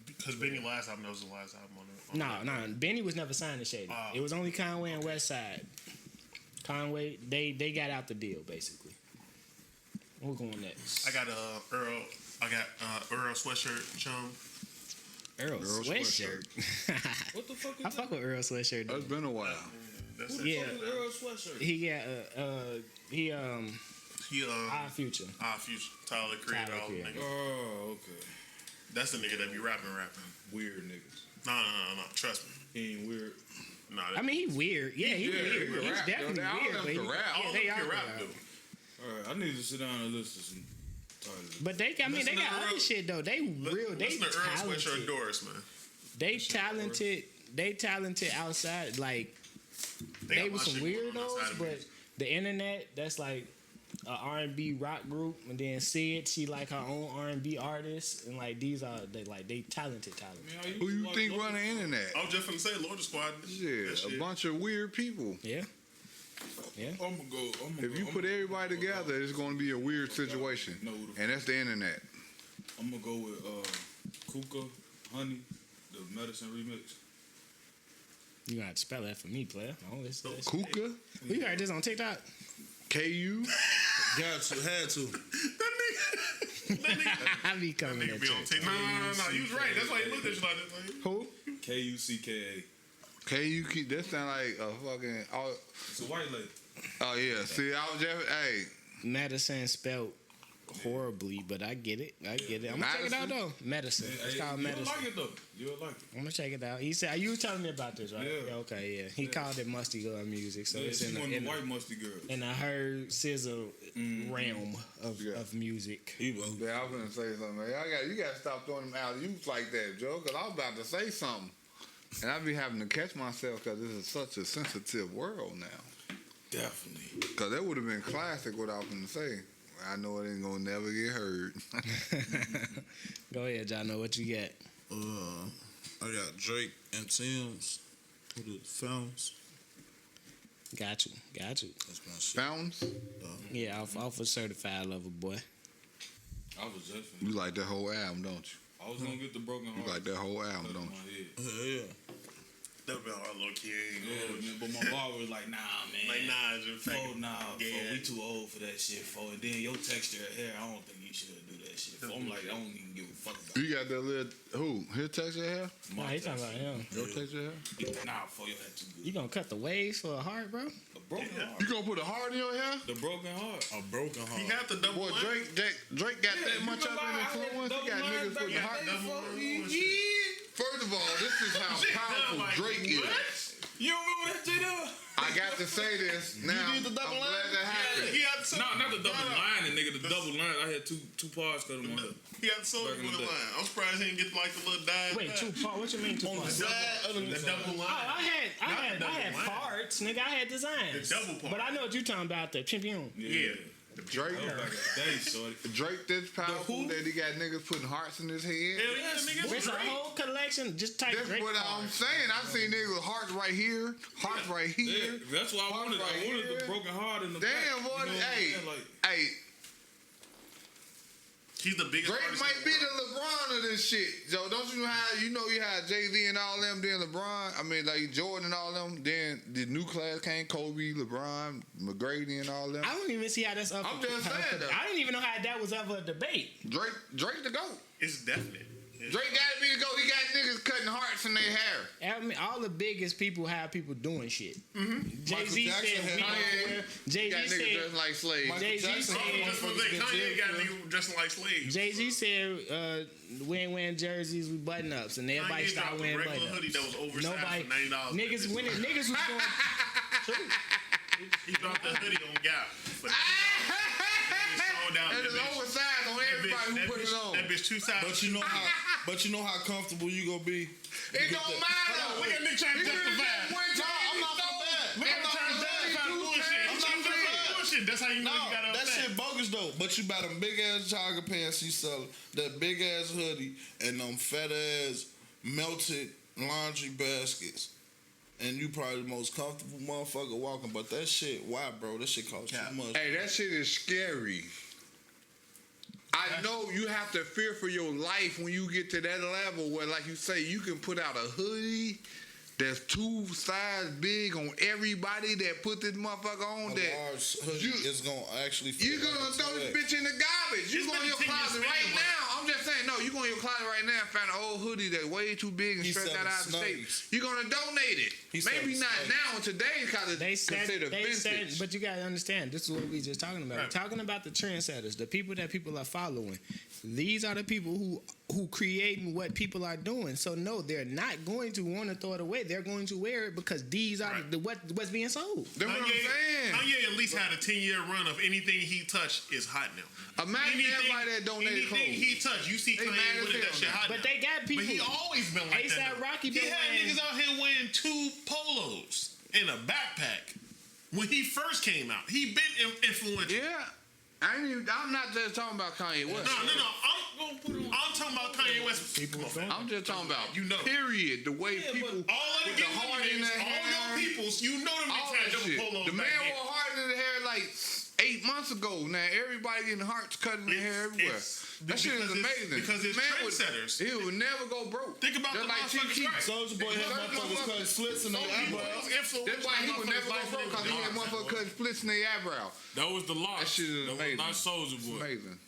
Because Benny last album, that was the last album on it. No, Benny was never signed to Shady. Oh. It was only Conway and West Side. Conway, they got out the deal basically. We're going next. I got Earl. I got Earl sweatshirt chum. Earl Sweatshirt. What the fuck is I that? fuck with Earl Sweatshirt. it's been a while. That's Yeah, Earl sweatshirt. he got He Our Future. Future. Tyler created Tyler all the created. niggas. Oh, okay. That's the nigga that be rapping. Weird niggas. No. Trust me. He ain't weird. Nah, I mean, he weird. Yeah, he weird. he can He's rap, definitely though. All weird. them But can he, rap. yeah, all they them are. can rap, weird. dude. All right, I need to sit down and listen to some titles. But they got Listen to other Earl- shit though. They real. They Listen to Earl sweatshirt talented. Doris, man. They talented outside. Like They they got was my some shit going on weirdos, outside of but music. the internet, that's like a R&B rock group, and then Sid, she like her own R&B artist, and like these are they talented. Who you think run the internet? I was just finna say, Lord Squad. Yeah, that shit. a bunch of weird people. Yeah. I'm gonna go. If you put everybody together, it's going to be a weird situation, and that's the internet. I'm gonna go with Kuka, Honey, the Medicine remix. You gonna have to spell that for me, player. Oh, it's Kuka, we heard this on TikTok. KU. Got to, had to. I be coming Nigga at be you. on TikTok. No. You was right. That's why he looked at you like that. Like, Who? KUCKA. KU. That sound like a fucking. It's a white lady. Oh yeah. See, I was just. Hey, Medicine spelled horribly, but I get it. I'm gonna check it out though. Medicine. It's called You'll Medicine. like it though. You'll like it. I'm gonna check it out. He said you were telling me about this, right? Yeah. Okay, yeah. He called it Musty Girl music, so Yeah, it's she's in one the, of the white musty girls. and I heard SZA realm of music. He was. yeah, I was gonna say something. Man. You got to stop throwing them out. You like that, Joe? Because I was about to say something, and I be having to catch myself because this is such a sensitive world now. Definitely. Because that would have been classic. What I was gonna say. I know it ain't gonna never get heard. Go ahead, John. What you got? I got Drake and Tim's. Who did Fountains? Got you. That's my shit. Fountains? Yeah, off a certified lover boy. I was just You finna. like that whole album, don't you? I was gonna get the broken heart. You like that whole album, Cut in don't my you? head. Yeah. That'd be hard, low key. Yeah, man, but my barber was like, nah, man. Like, nah, just Fo, nah, Yeah. we too old for that shit, Fo. And then your texture of hair, I don't think you should do that shit. Fo. I'm like, I don't even give a fuck about You got that little who? His texture hair? Nah, he talking about him. Your texture hair? it. Nah, Fo, your hair too good. You gonna cut the waves for a heart, bro? A broken heart. You gonna put a heart in your hair? The broken heart. A broken heart. He got the double Boy, line. Drake got that much up in influence. He got niggas putting heart. First of all, this is how powerful like, Drake is. You don't remember that shit though? I got to say this now. did the double I'm line? glad that happened. He had some. No, not the double lining, nigga. The double line. I had two parts cut on my head. He had Soulja Back in Boy the day. line. I'm surprised he didn't get like the little dye. Wait, two part? What you mean two On the parts? side of The double line. Oh, I had line. parts, nigga. I had designs. The double part. But I know what you talking about, the champion. Yeah. Drake, That was back in the day, shorty. Drake this powerful that he got niggas putting hearts in his head. Hell yeah, nigga. It's a whole collection. Just type That's Drake what I'm parts. saying. I've seen niggas with hearts right here, hearts right Yeah, here. that's why I wanted here. the broken heart in the Damn, back. boy. You know what I'm Hey, saying? Like, hey, He's the biggest Drake artist might in be the world. the LeBron of this shit. Joe, don't you know how Jay-Z and all them, then LeBron, I mean, like Jordan and all them, then the new class came, Kobe, LeBron, McGrady and all them. I don't even see how that's up. I'm just saying, though. I didn't even know how that was ever a debate. Drake the GOAT. It's definite. Drake got to be the GOAT. He got niggas cutting hearts in their hair. I mean, all the biggest people have people doing shit. Jay-Z Jackson said had we Kanye. don't wear. He Jay-Z got niggas said. dressing like slaves. Michael Jay-Z Jackson said- had That's what I'm saying. Kanye got niggas dressing like slaves. Jay-Z said we ain't wearing jerseys, we button ups, and everybody Kanye started dropped a wearing regular button hoodie ups. that was oversized Nobody, for $90. niggas when niggas was going. He dropped the hoodie on Gap for $90. Sold out. And That it's bitch- oversized on everybody who put it on. That bitch 2 sizes. But you know how comfortable you gonna be. It don't matter. Look at nigga trying to justify. I'm not for that. Look at him trying to justify bullshit. I'm He not trying to for justify that. bullshit. That's how you know No, you got that upset. shit bogus though. But you buy them big ass jogger pants you selling, that big ass hoodie, and them fat ass melted laundry baskets. And you probably the most comfortable motherfucker walking. But that shit, why, bro? That shit costs too much. Hey, that shit is scary. I know you have to fear for your life when you get to that level where, like you say, you can put out a hoodie that's 2 sizes big on everybody that put this motherfucker on A that. large hoodie you- is gonna actually. You're gonna throw this bitch in the garbage. You It's go in been your 10 years closet span, right bro. now. I'm just saying, no, you go in your closet right now and find an old hoodie that's way too big and He stretch that selling out of the snakes. state. You're gonna donate it. He Maybe selling not snakes. now in today's because They it's said, considered they said, vintage. but you gotta understand, this is what we just talking about. We're talking about the trendsetters, the people that people are following. These are the people who creating what people are doing. So no, they're not going to want to throw it away. They're going to wear it because these are what's being sold. That's what I'm saying. Kanye at least had a 10-year run of anything he touched is hot now. Imagine everybody that donated anything clothes. he touched, you see They mad Kanye as with it, hell that shit now. hot But now. they got people. But he always been like that. A$AP though. Rocky he been had wearing- niggas out here wearing 2 polos in a backpack when he first came out. He been influential. Yeah. I'm not just talking about Kanye West. No. I'm talking about Kanye West. People doing it. I'm just talking about, You know. period. The way Yeah, people but All of the put the heart in their all hair. your peoples, you know them all niggas had that double shit. polos The man back then. wore heart in the hair like 8 months ago. Now everybody getting hearts cut in their hair everywhere. That shit is because it's- amazing. because it's Man trendsetters. He would never go broke. Think about Just the like motherfuckers, Chief Keef. right. Soulja Boy had motherfuckers cutting slits in their eyebrows. That's why he would never go broke because he had motherfuckers cutting splits in their eyebrow. that was the loss. That shit is That amazing. was not Soulja Boy. Amazing.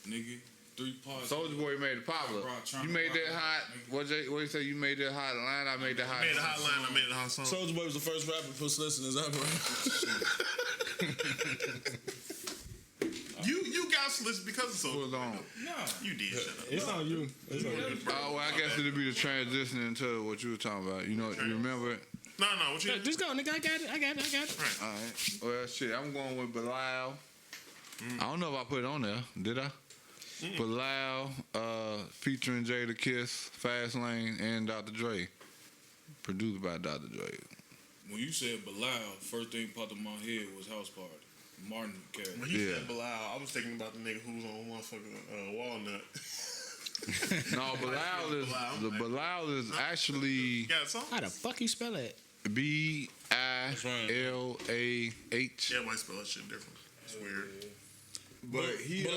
Nigga, 3 parts. Soulja Boy made it popular. You made that hot. What you say? You made that hot line. I made that hot. I made a hotline. I made a hot song. Soulja Boy was the first rapper to put slits in his eyebrows. You got slits because of What Soulja was Boy. on? Nah. You did. Shut up. It's on you. It's on you. Oh, well, I guess it'd be the transition into what you were talking about. You know, you remember it? No. What you? Just go, nigga. I got it. All right. Well, shit, I'm going with Bilal. I don't know if I put it on there. Did I? Bilal, featuring Jada Kiss, Fast Lane, and Dr. Dre. Produced by Dr. Dre. When you said Bilal, first thing popped in my head was House Party. Martin character. When he Yeah. said Bilal, I was thinking about the nigga who was on motherfucking Walnut. No, Bilal is actually You got a song? How the fuck you spell it? Bilah. Yeah, I might spell that shit different. It's weird. But he Shut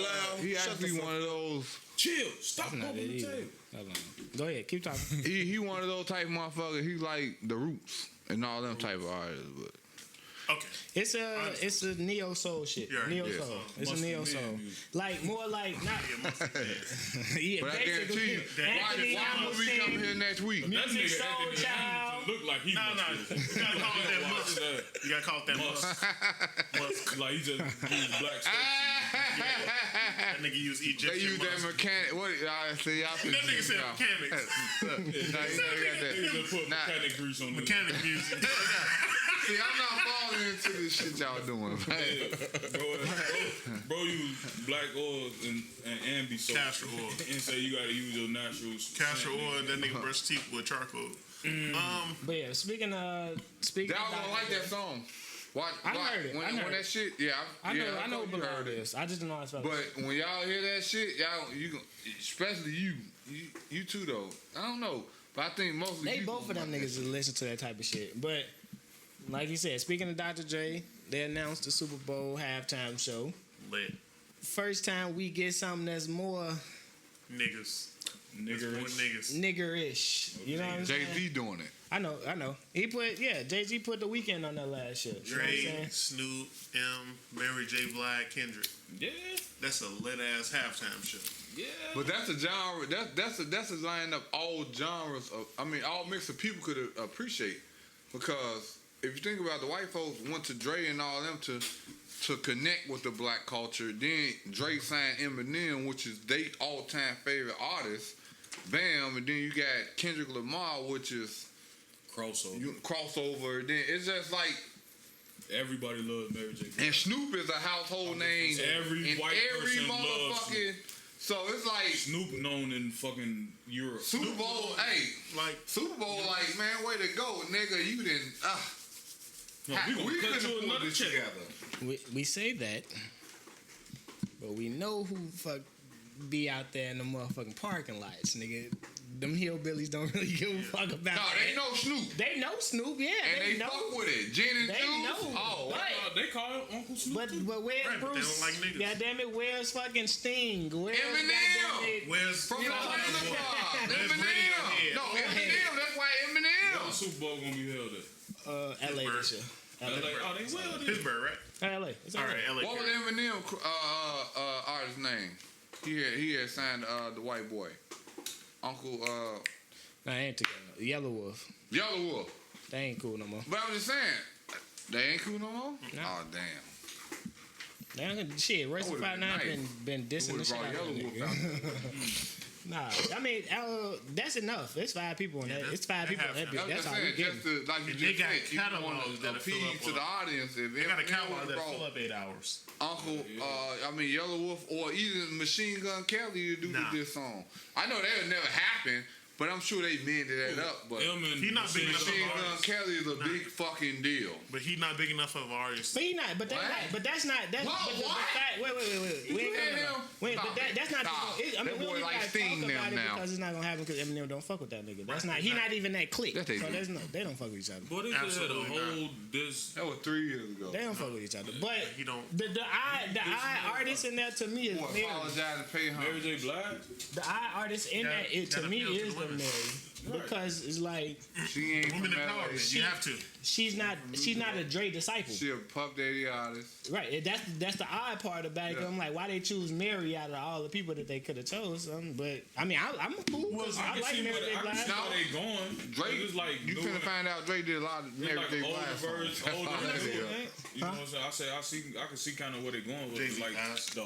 actually the fuck one of those. Chill. Stop Not poking it the either. table. Hold on. Go ahead. Keep talking. He one of those type motherfuckers. He like the Roots and all them type of artists. But Okay. It's a neo soul shit. Yeah, Neo yeah. soul. It's a Muscle neo man soul. music. Like more like not. Yeah, I guarantee you, Anthony why would we come Hamilton. here next week? That Music nigga Soul Anthony Child. Hamilton look like he No. muscular. You gotta call it that musk. You gotta call it that musk. Like he just used black stuff. That nigga use They Egyptian use that musk. mechanic. What? I see. Y'all That nigga said mechanics. Nah, you know, you got that. He just put Nah. mechanic grease on Mechanic music. See, I'm not falling into this shit y'all doing. Bro, use black oil and ambi soap. Castor oil. And say you gotta use your natural Castor scent. oil, that nigga brush teeth with charcoal. But yeah, speaking Y'all gonna like that song. Watch, I heard it. When, I heard when it. that shit, I know thought what you Bilal heard it. is. I just don't know how to spell it. But when y'all hear that shit, y'all, especially you too though. I don't know, but I think most of They you both of them niggas listen to that type of shit. But like you said, speaking of Dr. Dre, they announced the Super Bowl halftime show. Lit. First time we get something that's more Niggas. Nigga, More niggas. niggerish. You know what I'm saying? Jay-Z doing it. I know. Jay-Z put the Weeknd on that last shit. You know what I'm Dre, saying? Snoop, M, Mary J. Blige, Kendrick. yeah, That's a lit ass halftime show. yeah. But that's a genre. That's a line of all genres. All mix of people could appreciate. Because if you think about it, the white folks went to Dre and all them to connect with the black culture. Then Dre signed Eminem, which is their all-time favorite artist. Bam, and then you got Kendrick Lamar, which is crossover. Then it's just like. Everybody loves Mary J. And Snoop is a household name. Every in white every person loves motherfucking. So it's like Snoop known in fucking Europe. Super Bowl. Hey, Like, Super Bowl. Like, man, way to go, nigga. You didn't. No, we gonna cut couldn't you pull another this check. together. We say that, but we know who fuck be out there in the motherfucking parking lots, nigga. Them hillbillies don't really give a fuck about No, that. they know Snoop, They know Snoop, yeah. and they know. fuck with it. Gin and They juice. know. Oh, But- They call him Uncle Snoop. But where's Right, but they Bruce? don't like niggas. God damn it, where's fucking Sting? Where's Eminem. goddamn it- where's from the know, Boulevard. Where's Eminem. Radiohead? No, Radiohead. Eminem. That's why Where the Eminem. Super Bowl gonna be held at? LA this year. LA. Oh, they will. then. Pittsburgh, right? LA. It's All LA. right, LA. What was Eminem artist name? He had signed the white boy, Uncle Nah, they ain't together. Yellow Wolf. Yellow Wolf. They ain't cool no more. But I'm just saying, they ain't cool no more. No. Oh damn. They don't, shit, Royce would've 5'9" been been dissing the Would've shit brought out of Yellow that Wolf nigga. out there. Nah, I mean, that's enough. It's 5 people in that. that's- It's 5 they people in have that to. bitch. I'm That's just all we saying, getting. just to, like you And just they got said, you catalogs want to that'll fill appease up to the audience. If They got a Eminem catalog would've that brought fill up 8 hours. Uncle, Yellow Wolf, or even Machine Gun Kelly to do Nah. this song. I know that would never happen, but I'm sure they mended that up. But He not big enough of Machine an Gun artist. Kelly is a big fucking deal. But he not big enough of an artist. But he not. But that's What? not. But that's not. That's What? but the What? fact. Wait. We ain't You gonna. hear him? Wait, but Stop that's not. Stop. I mean, That we boy don't even like gotta Sting talk them about it now. because it's not gonna happen because Eminem don't fuck with that nigga. That's Right. not. He not even that clique. Yes, they so do. there's no. They don't fuck with each other. But they just had a Absolutely whole this. That was 3 years ago. They don't fuck with each other. But He don't. the eye artist in there to me is Boy, Mary. apologize and pay Mary him. J. Blige. The eye artist in Gotta- that it to gotta me appeal to is the the women. Mary because it's like She ain't Women from empowerment. LA. You have to. she's not a Dre disciple. She a Puff Daddy artist. Right, that's the odd part about it. 'Cause I'm like, why they choose Mary out of all the people that they could have chose? But I mean, I'm cool because I like Mary J. I can see Blige. where they going. Drake, It's like you doing- finna find out Dre did a lot of It's Mary like J. older Blige versions, songs. older That's all that versions. is. You know what I'm saying? I can see kind of where they're going with Jay-Z it, like passed. the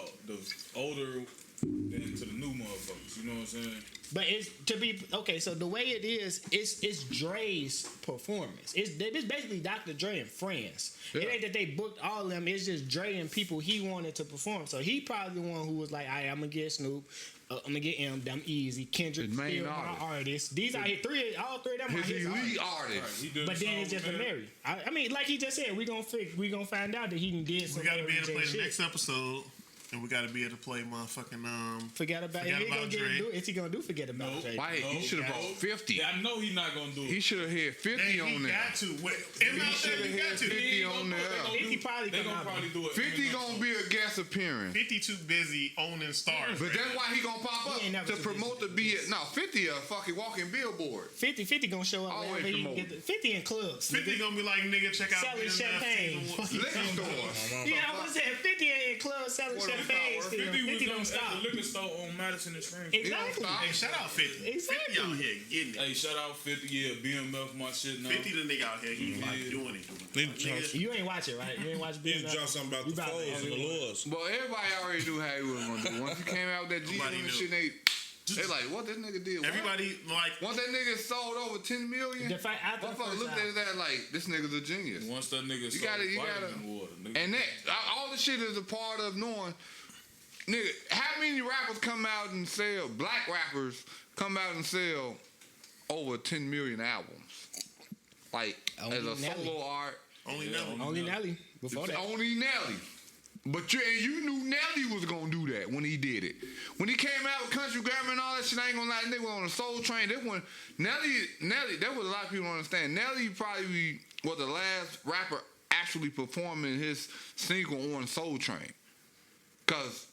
older than to the new motherfuckers. You know what I'm saying? But it's to be okay. So the way it is, it's Dre's performance. It's basically Dr. Dre and friends. Yeah. It ain't that they booked all of them. It's just Dre and people he wanted to perform. So he probably the one who was like, "All right, I'm gonna get Snoop. I'm gonna get M. I'm easy. Kendrick, His main still my artist. artist. These are all three of them. Are His his artists. elite artist. He did But the then song it's just with a Mary. I mean, like he just said, we gonna find out that he did some We got to be Mary able to J play the shit. next episode, and we got to be able to play motherfucking Forget about Forget it. He About gonna Dre. do. Is he gonna do? Forget about Nope. Dre. Why? He should have brought 50. Yeah, I know he's not gonna do it. He should have had 50 Hey, on he there. got to. Wait, He should have had 50 on there. He probably They come gonna out. probably do it. 50 gonna be a guest appearing. 50 too busy owning stars. But that's why he gonna pop He ain't up never to too promote the busy. No, 50 a fucking walking billboard. 50 gonna show up. Always Wherever he can promoting. get 50 in clubs. 50 gonna be like, nigga, check out Selling BMF champagne. season one. Liquor stores. Yeah, I was saying 50 in clubs selling What if it's champagne. not Still. 50 50 was don't at stop. the liquor store on Madison and Spring. Exactly. stop. Hey, shout out 50. Exactly. 50 out here getting it. Hey, shout out 50, yeah, BMF my shit now. 50 the nigga out here, he like doing it. Nigga, You ain't watch it, right? You ain't watch You BMF? drop something about We the about to foes end and the it. lures. But everybody already knew how he was gonna do. Once he came out with that G Nobody and knew. shit, they like, what this nigga did? What? everybody like. Once that nigga sold over 10 million, The fact after the motherfucker first looked at album. that like, this nigga's a genius. Once that nigga saw gotta- you vitamin gotta- water, nigga. And that all the shit is a part of knowing, nigga. How many rappers come out and sell? Black rappers come out and sell over 10 million albums, like Only as a Nelly. solo art. Only Yeah, Nelly. Only Nelly. Before that. Only Nelly. But you knew Nelly was gonna do that when he did it. When he came out with Country Grammar and all that shit, I ain't gonna lie, nigga was on the Soul Train. That one, Nelly, that was a lot of people don't understand. Nelly probably was the last rapper actually performing his single on Soul Train. Cause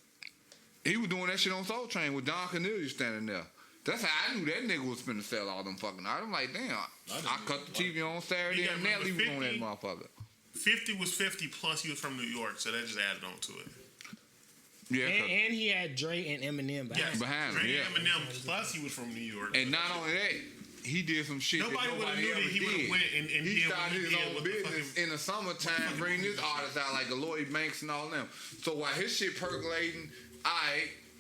he was doing that shit on Soul Train with Don Cornelius standing there. That's how I knew that nigga was finna sell all them fucking items. I'm like, damn, I cut the TV on Saturday You and gotta Nelly was on that remember, motherfucker. 50 was 50 plus he was from New York, so that just added on to it. Yeah, And he had Dre and Eminem behind Yes, him. behind him, Dre yeah. Eminem plus he was from New York. and not only that, he did some shit Nobody that would've nobody knew ever that he would've did. went and he did what started he his did own with the business fucking- in the summertime, bringing his artists out like Lloyd Banks and all them. So while his shit percolating,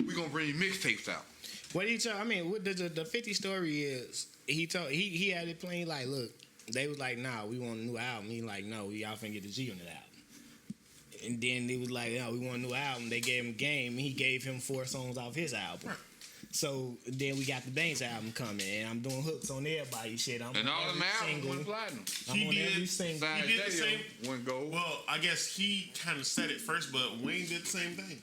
we gonna bring mixtapes out. What he told, I mean, what the 50 story is, he had it playing like, look, they was like, nah, we want a new album. He like, no, y'all finna get the G on that album. And then they was like, no, we want a new album. They gave him Game, and he gave him 4 songs off his album. Right. So then we got the Banks album coming, and I'm doing hooks on everybody's shit. I'm And on all every them albums single. went platinum. I'm He on did- every single. Side He did the J-O same- went gold. Well, I guess he kind of said it first, but Wayne did the same thing.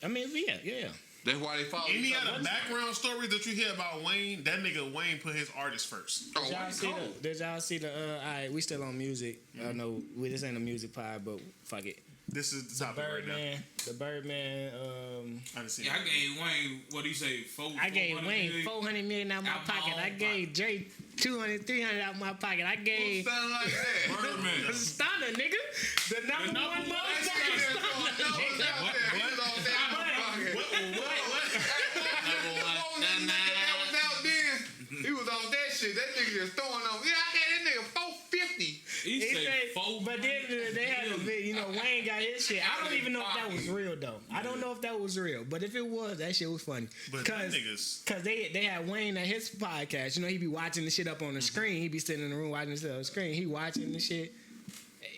I mean, yeah. That's why they followed Any each other. other background story that you hear about Wayne, that nigga Wayne put his artist first. Oh, Did y'all Wayne see cold. did y'all see the all right, we still on music. I know this ain't a music pod, but fuck it. This is the topic right now. The Birdman, I didn't see Yeah, I that. gave Wayne, what he say, I gave Wayne 400 million out my Out my pocket. I own gave Dre 200, 300 out my pocket. I gave Something like that. Birdman. Stunner, nigga. The number number one one motherfucker Stunner. He was on that shit. That nigga just throwing on. Yeah, I gave that nigga 450. He He say said- 4. But then they had a bit, Wayne got his shit. I don't even know if that was real though. I don't know if that was real, but if it was, that shit was funny. But that niggas. Cause they had Wayne at his podcast. He be watching the shit up on the screen. He be sitting in the room watching the shit on the screen. He watching the shit.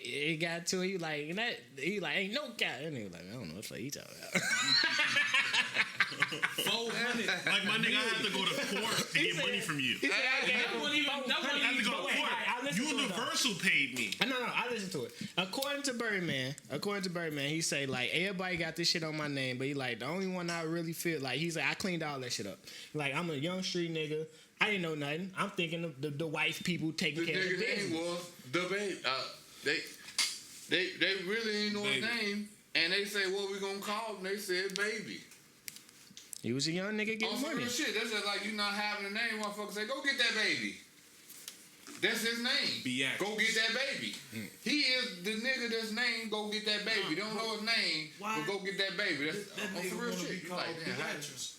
It got to it. He like ain't no cat. And he was like, I don't know what he talking about. 400. Like, my nigga, I have to go to court to get money from you. He said, I gave That him wasn't even- that 400. wasn't I have to go to But wait, court. I listened to it, though. Universal paid me. No, I listened to it. According to Birdman, he say like everybody got this shit on my name, but he like the only one I really feel like he's like I cleaned all that shit up. Like I'm a young street nigga. I didn't know nothing. I'm thinking of the white people taking The care of the nigga name business. was the baby. They really ain't know his Baby. name, and they say what we gonna call him. They said baby. He was a young nigga On getting some money. real shit. That's just like you not having a name. Motherfucker say go get that baby. That's his name. Biatch. Go get that baby. He is the nigga that's named go get that baby. Don't know his name, but go get that baby. That's on some real shit. You like, damn, Beatrice.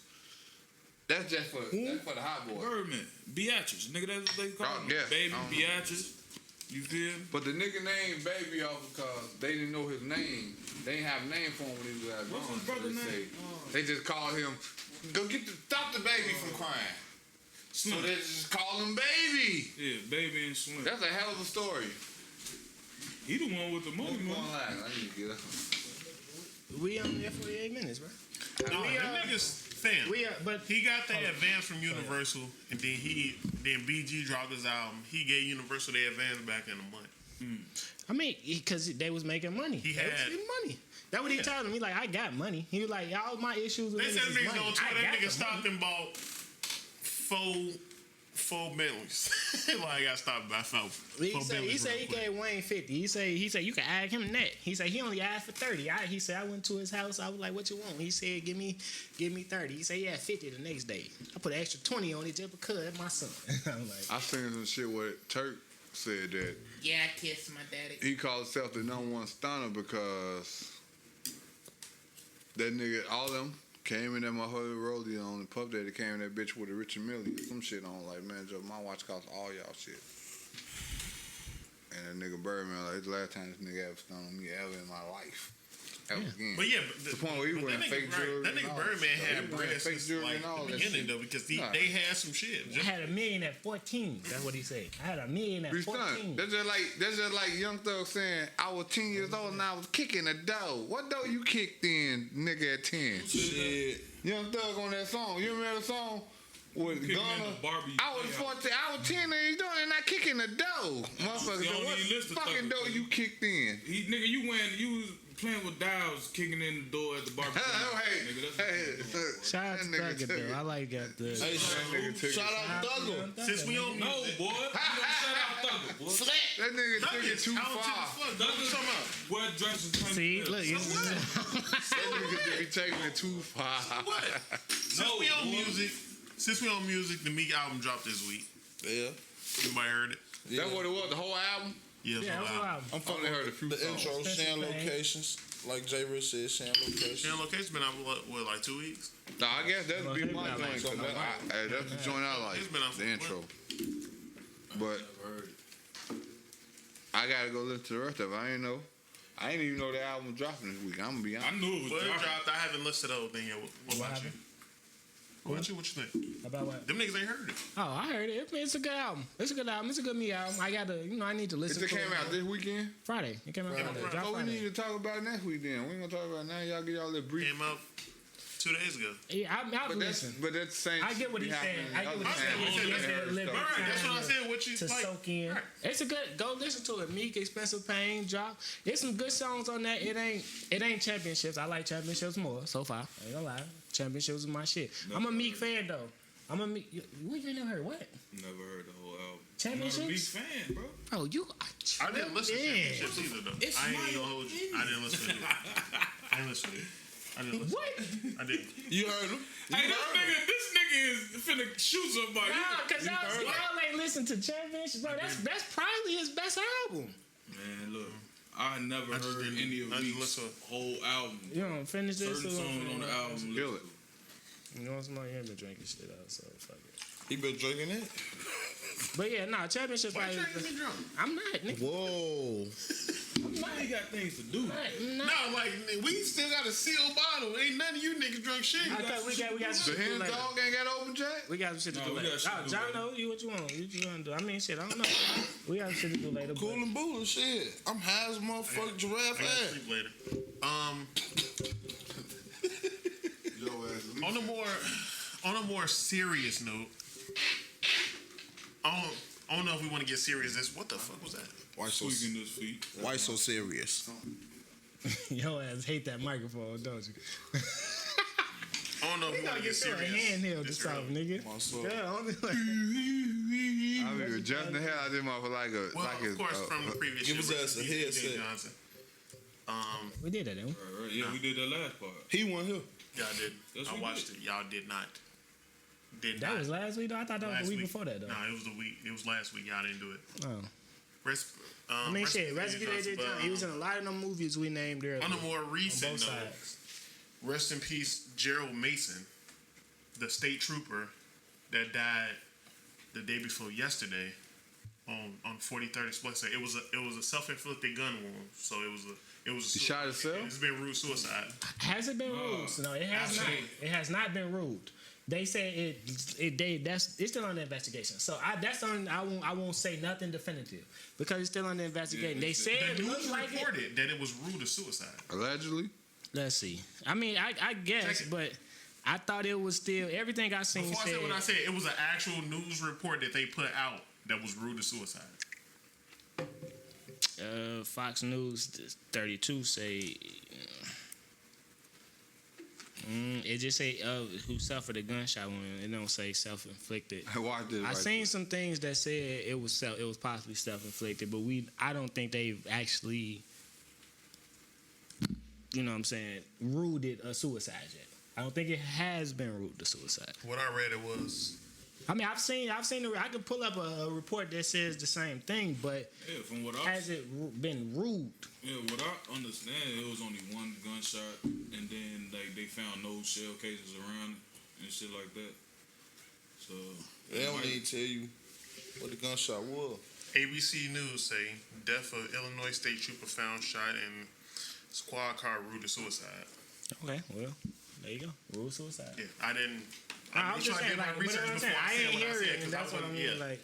that's just for the hot boy. Birdman. Beatrice. Nigga, that's what they call Oh, him. yeah. Baby I don't know. Beatrice. You feel me? But the nigga named Baby off because they didn't know his name. They didn't have a name for him when he was at What's Bronx, his brother so they name? say- They just called him, go stop the baby from crying. So Slim. they just call him Baby. Yeah, Baby and Slim. That's a hell of a story. He the one with the money, What's man. going on? I need to get up. We only there 48 minutes, bro. No, them niggas, fam. But He got the advance from Universal, and then BG dropped his album. He gave Universal the advance back in a month. I mean, because they was making money. He They was had- getting money. That's what he told him. He like, I got money. He was like, all my issues with They said niggas is niggas money. on Twitter, I that got nigga the stopped money. and bought 4 full Bentleys. Like I got stopped by four. He said he gave Wayne 50. He said you can add him net. He said he only asked for 30. He said I went to his house. I was like, what you want? He said give me 30. He said he had 50 the next day. I put an extra 20 on it just because that's my son. I'm like, I seen some shit where Turk said that yeah, I kissed my daddy. he called himself the #1 stunner because that nigga, all them came in that motherfucker rodeo on the Puff Daddy came in that bitch with a Richard Mille, some shit on. Like, man, Joe, my watch costs all y'all shit. And that nigga Birdman, like, it's the last time this nigga ever stunned on me ever in my life. Ever again. But yeah, the point where he wearing fake jewelry. That nigga Birdman had bread fake since jewelry like and all the that beginning shit. though, because they had some shit. I had $1 million at 14. That's what he said. I had $1 million at Be 14. stunned. That's just like Young Thug saying, I was 10 years old and I was kicking a dough. What dough you kicked in, nigga, at 10? Shit. Young Thug on that song. You remember the song? With Kicking in Gunna? the Barbie I was 14. I was 10 and he's doing it and I kicking the dough. Motherfucker, You so don't what need to listen to fucking Thug. dough you kicked in? Nigga, you was playing with dials, kicking in the door at the barbecue. Nigga, that's what you doing. Shout out to That nigga Thugger took though. it. I like that. Hey, nigga took shout out Thugger. Since we on No, music, boy. You don't shout out Thugger, boy. That nigga took it Thugger's too talented far. as fuck. What you talking about? Wear dresses. See, look, That nigga be taking it too far. What? Since we on music, the Meek album dropped this week. Yeah. Anybody heard it? That's what it was, the whole album? Yeah, yeah, it's that's on what album. I'm. I'm only heard a few The songs. intro, sharing Spencer Payne. locations. Like J. Rich said, sharing locations. Shan Location's been out for like 2 weeks. No, I guess that'd be my Well, joint. 'Cause that's the joint I like, It's been out for the intro. But I gotta go listen to the rest of it. I ain't even know the album was dropping this week. I'm gonna be I honest. knew it was Well, it dropping. dropped. I haven't listened to the whole thing yet. What about you? happened? What about you? What you think? About what? Them niggas ain't heard it. Oh, I heard it. It's a good album. It's a good album. It's a good me album. I gotta, I need to listen It to it. came out this weekend. Friday. It came out Friday. Friday. Dropped So we Friday. need to talk about it next week then. We ain't gonna talk about it now. Y'all get y'all little brief. Came out 2 days ago. Yeah, I listen. But that's the same. I get what shit he's saying. happening I get what he's other saying. times. It's a Yeah, little bit stuff. All right, that's what I time said. What you to like? soak in. Right. It's a good. Go listen to it. Meek, Expensive Pain, drop. There's some good songs on that. It ain't championships. I like championships more so far. I ain't gonna lie. Championships is my shit. I'm a Meek fan though. I'm a Meek. You ain't never heard what? Never heard the whole album. Championships? I'm not a big fan, bro. Bro, you. I didn't listen to Yeah. championships either though. It's I ain't my even gonna hold you. I didn't listen to it. I didn't listen to it. I didn't listen. What? I didn't. You heard him? Hey, this nigga is finna shoot somebody. Nah, cause y'all ain't listen to championships, bro. That's probably his best album. Man, look, I never I just heard didn't- any of I didn't Meek's listen. whole album. You don't finish this. Certain songs on the album. Kill it. You know, somebody ain't been drinking shit out, so fuck it. He been drinking it? But yeah, nah, championship. Why Probably, you drinking me drunk? I'm not, nigga. Whoa. He got things to do. Nah. No, like we still got a sealed bottle. Ain't none of you niggas drunk shit. I thought we got some The shit to do hen later. dog ain't got open jack? We got some shit to Nah, do we later. got shit to do John, later. know you what you want. What you want to do? I mean, shit, I don't know. We got some shit to do later. Cool and boo shit. I'm high as a motherfucking giraffe I gotta ass. sleep later. On a more serious note, I don't know if we want to get serious. What the fuck was that? Why so, Tweaking his feet. why so serious? Yo ass hate that microphone, don't you? I don't know if we want to get Throw a serious. handheld This this off, early. nigga. My soul. Yeah, only like. I mean, adjusting the hell out of them off like a Well, like of course, from the previous give show, us a DJ headset. Johnson. We did that, didn't we? Right. Yeah, we did that last part. He won here. Y'all did. Yes, I we watched it. Y'all did not. That was last week, though. I thought that was Last the week week. before that, though. No, it was the week. It was last week. Y'all didn't do it. Oh. I I mean, shit, Recipe Day did. He was in a lot of them movies we named earlier. On a more on recent both note, sides. rest in peace, Gerald Mason, the state trooper that died the day before yesterday on 43rd Express. It was a self-inflicted gun wound. So it was. He shot himself? It's been ruled suicide. Has it been ruled? No, it has not. It has not been ruled. They say it's still under investigation. So I won't say nothing definitive because it's still under investigation. They said The it looks news like it. reported that it was ruled a suicide. Allegedly. Let's see. I mean, I guess, Check it. but I thought it was still everything I seen Before I said. said what I said, it was an actual news report that they put out that was ruled a suicide. Fox News 32 say It just say who suffered a gunshot wound. It don't say self-inflicted. I watched it. I right seen some things that said it was possibly self-inflicted, but I don't think they've actually, you know what I'm saying, ruled it a suicide yet. I don't think it has been ruled a suicide. What I read, it was I mean, I've seen. I could pull up a report that says the same thing, but Yeah, from what has it been ruled? Yeah, what I understand, it was only one gunshot, and then like they found no shell cases around it and shit like that. So They don't even tell you what the gunshot was. ABC News say death of Illinois state trooper found shot in squad car ruled to suicide. Okay, well, there you go. Rule suicide. Yeah, I didn't. I was just saying, like, but I'm saying, I ain't hear it, and because that's what I mean. yeah. Like,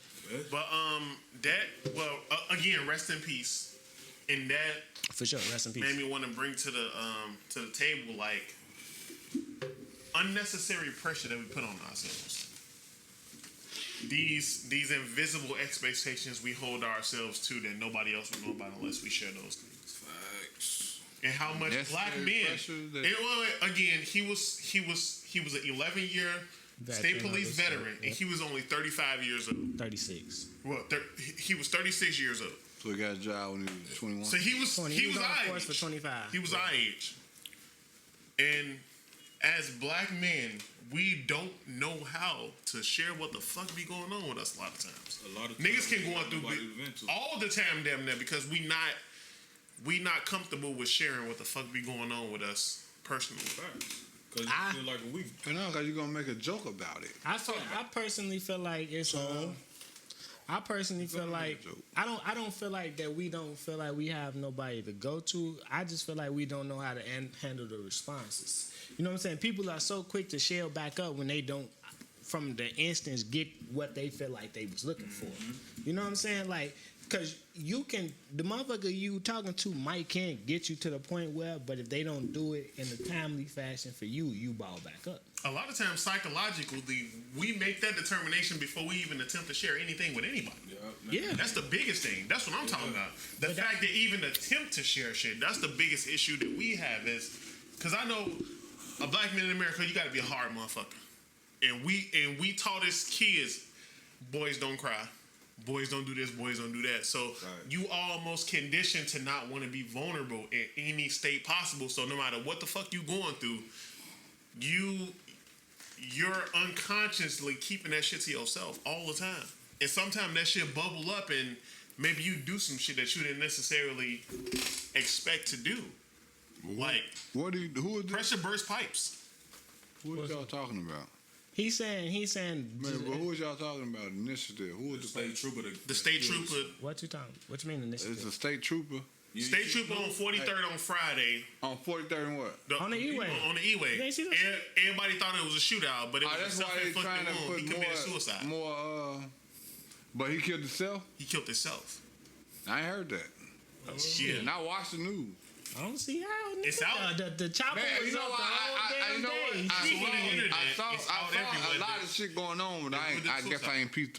But again, rest in peace. And that for sure, rest in peace. made me want to bring to the table like unnecessary pressure that we put on ourselves. These invisible expectations we hold ourselves to that nobody else will know about unless we share those things. facts. And how much black men. Again, he was an 11-year state police veteran, and he was only 35 years old. 36. Well, he was 36 years old. So he got a job when he was 21. So he was 20. he was on our the force age. for 25. He was our age. And as black men, we don't know how to share what the fuck be going on with us a lot of times. A lot of Niggas can go on through nobody to vent to. all the time damn near because we not comfortable with sharing what the fuck be going on with us personally. Facts. Cause you I- feel like a week. No, because you're going to make a joke about it. I personally feel like it's I personally feel like I don't feel like that we don't feel like we have nobody to go to. I just feel like we don't know how to handle the responses. You know what I'm saying? People are so quick to shell back up when they don't, from the instance, get what they feel like they was looking for. You know what I'm saying? Like, because the motherfucker you talking to can't get you to the point where, but if they don't do it in a timely fashion for you, you ball back up. A lot of times, psychologically, we make that determination before we even attempt to share anything with anybody. Yeah. That's the biggest thing. That's what I'm talking about. The fact that even attempt to share shit, that's the biggest issue that we have is, because I know a black man in America, you got to be a hard motherfucker. And we taught as kids, boys don't cry. Boys don't do this, boys don't do that. So you almost conditioned to not want to be vulnerable in any state possible. So no matter what the fuck you going through, you're unconsciously keeping that shit to yourself all the time. And sometimes that shit bubble up and maybe you do some shit that you didn't necessarily expect to do. Like, who is this? pressure burst pipes. Who is y'all talking about? He's saying. Man, but who is y'all talking about? Initiative. Who is the State trooper. The state trooper. What you talking? What you mean initiative? It's a state trooper State trooper on 43rd on Friday. on 43rd and what? On the E-way. On the E-way. You ain't see that? Everybody thought it was a shootout, but it was a That's why they self-inflicted trying to wound. He put committed suicide. but he killed himself? He killed himself. I ain't heard that. Yeah. And I watched the news. I don't see how. It's out. The chopper Man, was you know up what? the whole damn day. I saw It's out a everywhere. lot of shit going on, but They I put guess it I ain't pieced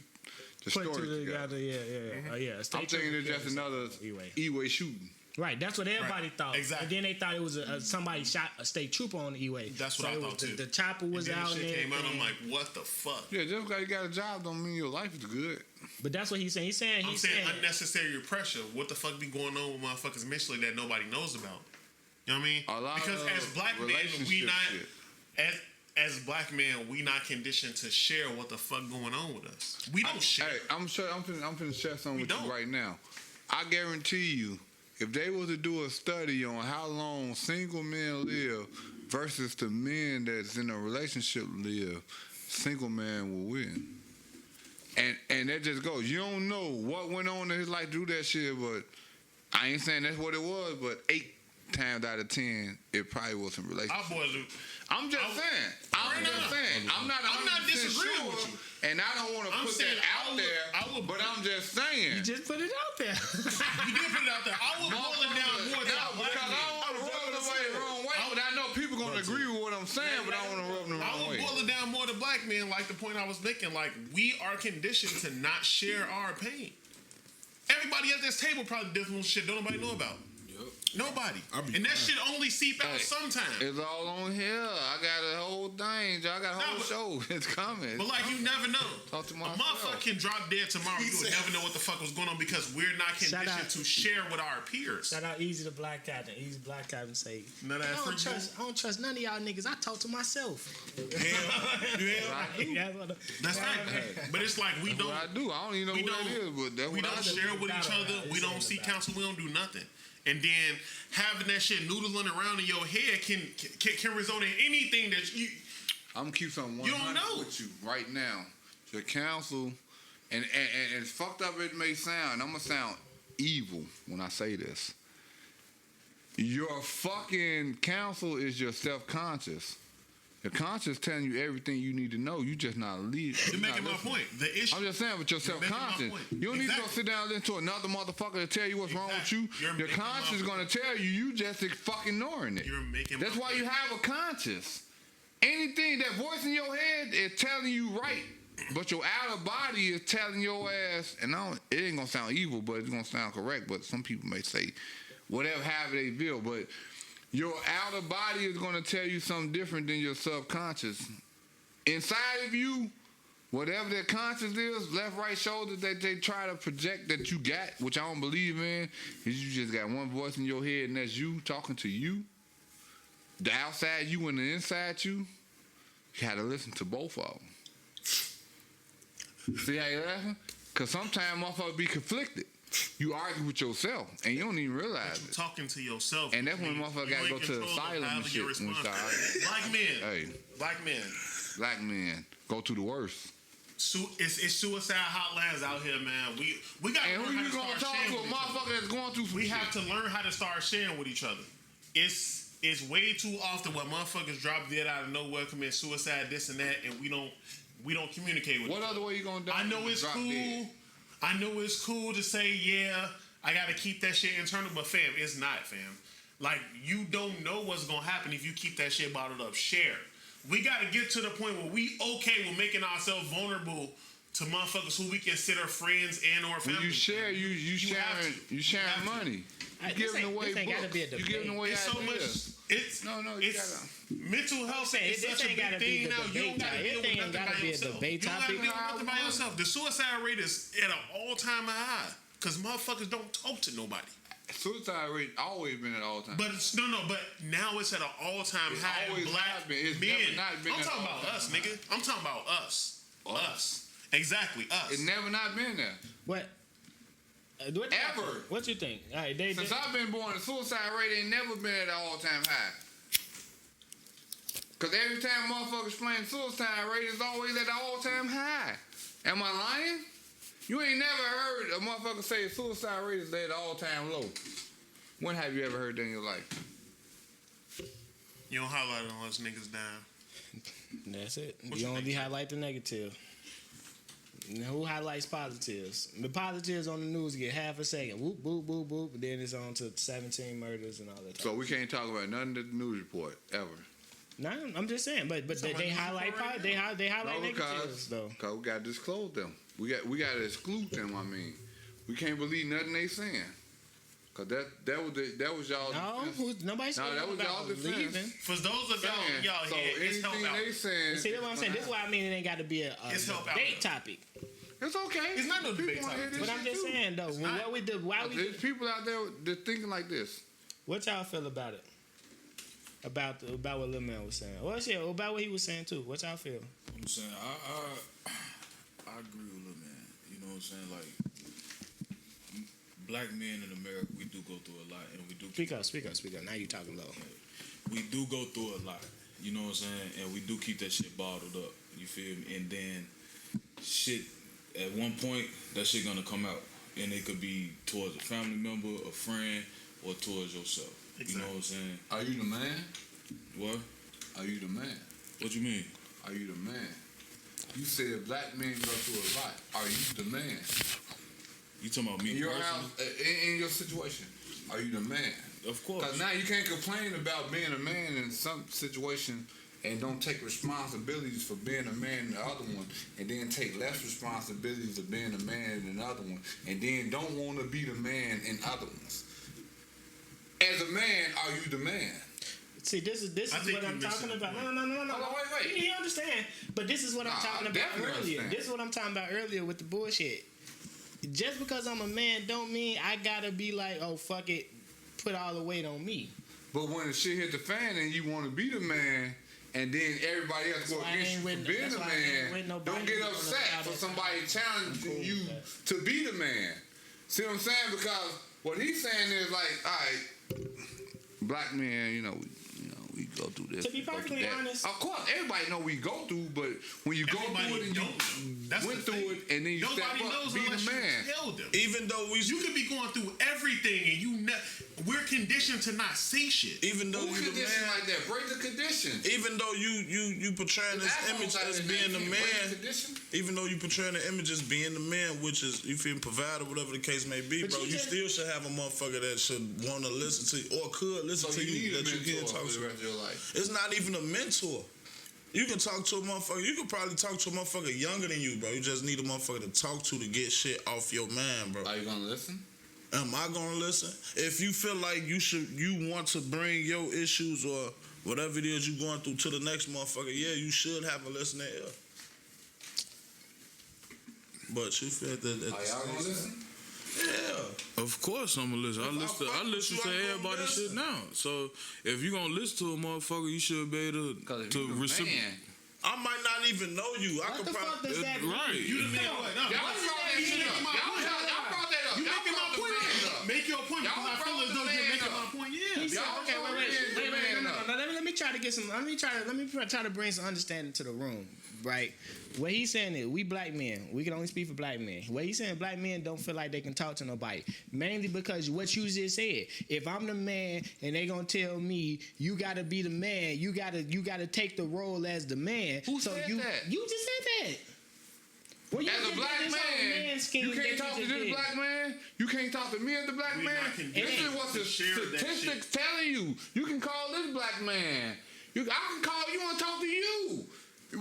the Put story two together. together, yeah. Yeah. I'm State thinking it's trooper just killed another himself. E-way. E-way shooting. Right, that's what everybody Right. thought. Exactly. And then they thought it was somebody shot a state trooper on the E-way. That's what I it was thought, too. The chopper was And then out the there. shit came out, I'm like, what the fuck? Yeah, just because you got a job don't mean your life is good. But that's what he's saying. I'm saying unnecessary pressure. What the fuck be going on with motherfuckers mentally that nobody knows about? You know what I mean? A lot Because of as black men, we relationship not shit. as black men, we not conditioned to share what the fuck going on with us. We don't share. Hey, I'm finna share something We with don't. you right now. I guarantee you, if they was to do a study on how long single men live versus the men that's in a relationship live, single man will win. And that just goes. You don't know what went on in his life to do that shit, but I ain't saying that's what it was, but 8 times out of 10, it probably was some relationship. Our boys, I'm just saying. I'm not disagreeing with you. And I don't want to I'm put saying that out there, but I'm just saying. You just put it out there. you did put it out there. I was boiling down more than No, because I don't want to rub nobody the wrong way, but I know people going to agree with what I'm saying, but I don't want to rub them the I wrong would way. boil it down more to black men, like the point I was making. Like, we are conditioned to not share our pain. Everybody at this table probably does some shit don't nobody know about. Nobody. I be And that crying. shit only seep out Hey, sometimes. It's all on here. I got a whole thing. I got a whole but- show. It's coming. But like, you never know. Talk to A myself. motherfucker can drop dead tomorrow. You would never know what the fuck was going on because we're not Shout conditioned out. to share with our peers. Shout out Easy the Black Captain. Easy Black Captain say, None of that I free don't trust none of y'all niggas. I talk to myself. That's right. But it's like we That's don't. what I do. I don't even know we what don't- that is, but that's We what I don't do. share with each Battle other. rap. We It's don't in see the counsel. We don't do nothing. And then having that shit noodling around in your head can result in anything that you. I'm gonna keep something You don't 100 know. with you right now. The council, and as fucked up it may sound, I'm gonna sound evil when I say this. Your fucking counsel is your self-conscious. Your conscious telling you everything you need to know. You just not lead. You're making my point. The issue. I'm just saying, with your You're making my self-conscious, point. you don't need to go Exactly. sit down and listen to another motherfucker to tell you what's wrong with you. You're Your making my conscience is gonna point. tell you. You just fucking ignoring it. You're making That's my why point. you have a conscience. Anything, that voice in your head is telling you right, but your outer body is telling your ass, and it ain't gonna sound evil, but it's gonna sound correct. But some people may say whatever, however they feel, but your outer body is gonna tell you something different than your subconscious. Inside of you, whatever that conscious is, left, right shoulder that they try to project that you got, which I don't believe in, is you just got one voice in your head, and that's you talking to you. The outside you and the inside you, you had to listen to both of them. See how you laughing? Because sometimes motherfuckers be conflicted. You argue with yourself, and you don't even realize You're it. talking to yourself. And that's when You motherfucker ain't gotta go to the control of asylum how and shit you when you respond. start Black men. Hey, Black men. black men go through the worst. It's suicide hotlines out here, man. We got to And learn who how you to gonna start talk sharing to? A with each other. motherfucker that's going through some We shit. have to learn how to start sharing with each other. It's way too often where motherfuckers drop dead out of nowhere, commit suicide, this and that, and we don't communicate with What each other. other way you gonna die? I know than it's drop cool. dead? I know it's cool to say, yeah, I gotta keep that shit internal, but fam, it's not, fam. Like, you don't know what's gonna happen if you keep that shit bottled up. Share. We gotta get to the point where we okay with making ourselves vulnerable to motherfuckers who we consider friends and or family. When you share, you have sharing to. you sharing have to. money. You This giving ain't- away this ain't books. gotta be a You debate. giving away It's so much. ideas. It's No, you it's gotta. mental health. saying, Is this such a ain't big gotta be thing the now. You debate don't gotta topic. deal with It ain't nothing gotta by be a yourself. debate You don't gotta topic. deal with nothing by yourself. The suicide rate is at an all-time high because motherfuckers don't talk to nobody. Suicide rate always been at all time. But it's, no. But now it's at an all-time It's high. always Black has been. It's men. never not been I'm at talking about all-time us, high. nigga. I'm talking about us. Us. Exactly. Us. It's never not been there. What? What Ever. What you think? All right, Since I've been born, the suicide rate ain't never been at an all-time high. Because every time motherfuckers explain suicide rate is always at an all-time high. Am I lying? You ain't never heard a motherfucker say suicide rate is at an all-time low. When have you ever heard that in your life? You don't highlight on us niggas down. That's it. What You you only think? highlight the negative. Now, who highlights positives? The positives on the news get half a second. Whoop, boop, boop, boop. Then it's on to 17 murders and all that. So we can't talk about nothing at the news report, ever. No, I'm just saying. But talking they about highlight news report right they highlight No, negatives though. Cause we gotta disclose them. We gotta exclude them. I mean, we can't believe nothing they saying. Cause that was y'all. No, defense. nobody's No, saying that was about y'all defense. leaving. For those of y'all, Saying, y'all so here, it's help anything out. they saying. See, that's what I'm saying. This is why I mean it ain't got to be a It's help out, debate though. topic. It's okay. It's not no People debate wanna hear topic. this But I'm shit just too. saying though, what we do, why we There's people out there that thinking like this. what y'all feel about it? About what Lil Man was saying. Well, shit, about what he was saying too. What y'all feel? I'm saying I agree with Lil Man. You know what I'm saying? Like black men in America, we do go through a lot, and we do Speak up. Now you talking low. we do go through a lot. You know what I'm saying? And we do keep that shit bottled up. You feel me? And then shit, at one point, that shit gonna come out, and it could be towards a family member, a friend, or towards yourself. You know what I'm saying? Are you the man? What? Are you the man? What you mean? Are you the man? You said black men go through a lot. Are you the man? You talking about me In your personally? house, in your situation, are you the man? Of course. Because now you can't complain about being a man in some situation and don't take responsibilities for being a man in the other one, and then take less responsibilities of being a man in another one, and then don't want to be the man in other ones. as a man, are you the man? See, this is think what you I'm talking about. No. Hold on, wait. You understand? But this is what I'm talking about definitely earlier. understand. This is what I'm talking about earlier with the bullshit. Just because I'm a man don't mean I gotta be like, oh fuck it, put all the weight on me. But when the shit hit the fan and you want to be the man, and then everybody else go why I against you ain't for with- being that's the why I ain't with man, nobody don't get who's gonna upset try for that. somebody challenging cool you with to be the man. See what I'm saying? Because what he's saying is like, all right, black men, we go through this. To be we go through perfectly that. honest- of course, everybody know we go through, but when you go Everybody through it and you don't know. That's went the through thing. it and then you Nobody step up, knows be unless the man. you tell them. Even though You could be going through everything, and we're conditioned to not say shit. even though Who you the condition man, like that? Break the condition. even though you portraying this image as being the man, even though you portraying the image as being the man, which is you feel provider, whatever the case may be, But bro, you you just- still should have a motherfucker that should want to listen to you or could listen So to you you need a that you can't mentor talk for the to. rest of your life. It's not even a mentor. You can talk to a motherfucker. You can probably talk to a motherfucker younger than you, bro. You just need a motherfucker to talk to get shit off your mind, bro. Are you gonna listen? Am I gonna listen? If you feel like you want to bring your issues or whatever it is you going through to the next motherfucker, yeah, you should have a listening ear. But you feel that Are y'all gonna listen? yeah. Of course I'm gonna listen. I listen you, to I'm gonna everybody's listen. shit now. So if you gonna listen to a motherfucker, you should be able Because if to you the reciprocate. man, I might not even know you. I What could the fuck probably does that mean? Right. You the man. What? No, y'all what? brought that You shit making up. my Y'all point. brought that up. You Y'all making my brought the point. man up. Make your point Y'all because I feel brought as though the you're man making up. my point. He Yeah. said, Y'all okay, brought wait. the man up. Let me try to get some. Let me try to bring some understanding to the room, right? What he's saying is, we black men, we can only speak for black men. What he's saying, black men don't feel like they can talk to nobody, mainly because what you just said. If I'm the man and they gonna tell me you gotta be the man, you gotta take the role as the man. Who said that? You just said that. Well, you As a just black did this whole man, scheme you can't that talk to just this did. black man. You can't talk to me as the black We man. not conditioned This is what to the share that statistics shit. telling you. You can call this black man. I can call you and talk to you.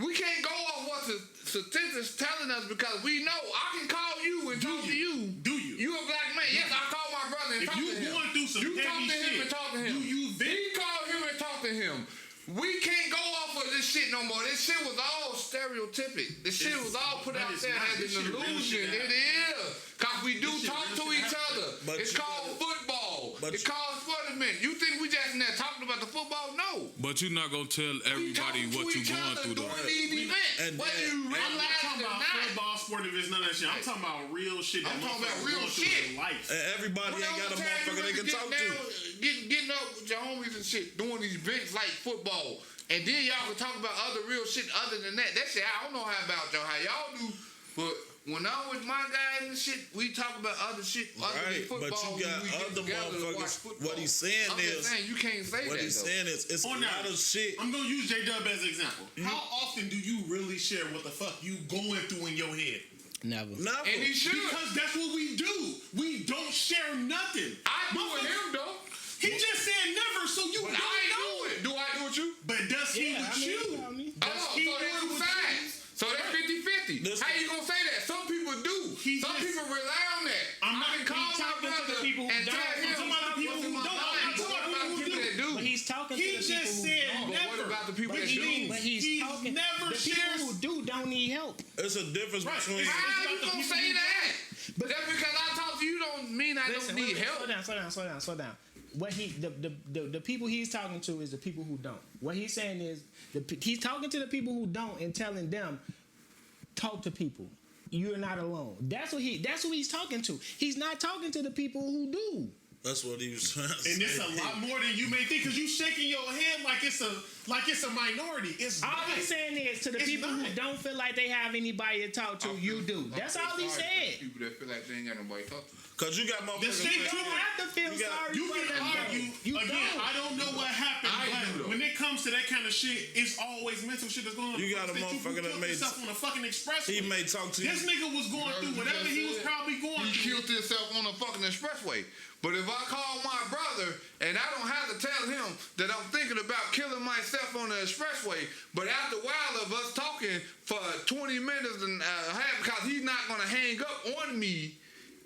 We can't go off what the statistics telling us because we know. I can call you and talk to you. Do you? You a black man. Yes, I call my brother and If talk you to him. going through some you talk heavy to him shit, and talk to him. you vent. He call him and talk to him. We can't go off of this shit no more. This shit was all stereotypic. This shit was all put But out it's there not. as This an shit real illusion. shit It is. Because we do This shit talk real to shit each happen. other. But It's you called football. but It's you- called sport men. You think we just in there talking about the football? No. But you're not gonna tell We everybody talking what to you each going other through though. during these events. And Whether then- you I'm not realize talking it or about not. football, sport events, none of that shit. I'm talking about real shit. That I'm talking about motherfuckers real going through shit. in life. And everybody When ain't got a I'm motherfucker they really can talk getting to. down, getting up with your homies and shit, doing these events like football, and then y'all can talk about other real shit other than that. That shit, I don't know how about y'all, how y'all do, but when I'm with my guys and shit, we talk about other shit other than Right, but football. you got when we get other together to watch motherfuckers. football. What he's saying I'm just is, saying, you can't say what that he's though. saying is, it's a On that, lot of shit. I'm gonna use J Dub as an example. How often do you really share what the fuck you going through in your head? Never. Never. And he should. Because that's what we do. We don't share nothing. I do with him though, He just said never, so you but don't I ain't know. do it. Do I do it you? But does he with you? Oh, so he that's do it two with sides. So that's 50-50. Listen. How you gonna say that? Some people do. He Some just- people rely on that. I'm I not can call my talking to the brother people who and don't. tell I'm him. talking about the people what's in who my don't. mind. I'm But talking what about about the people people who that do? But he's talking He to the people just who said don't. But what never. about the people But that he- do? but he's He talking. never the shares- people who do don't need help. It's a difference Right. between. It's- How about you the gonna people say who that? But just because I talk to you don't mean I Listen, don't need wait, help. Slow down. What he the people he's talking to is the people who don't. What he's saying is he's talking to the people who don't and telling them, talk to people. You're not alone. That's what he's talking to. He's not talking to the people who do. That's what he was trying to say. And it's a lot more than you may think, because you shaking your head like it's a minority. It's All not. he's saying is to the It's people who not. don't feel like they have anybody to talk to, you do. That's all he said. People that feel like they ain't got nobody to talk to. Cause you got The motherfuckers. state You don't have to feel You got- sorry You for can them. argue. You Again, don't. I don't know what happened, I do, but though. when it comes to that kind of shit, it's always mental shit that's going on. You got a motherfucker that made- himself on a fucking expressway. He may talk to you. This nigga was going through whatever he was probably going He through. killed himself on a fucking expressway. But if I call my brother and I don't have to tell him that I'm thinking about killing myself on the expressway, but after a while of us talking for 20 minutes and a half, because he's not gonna hang up on me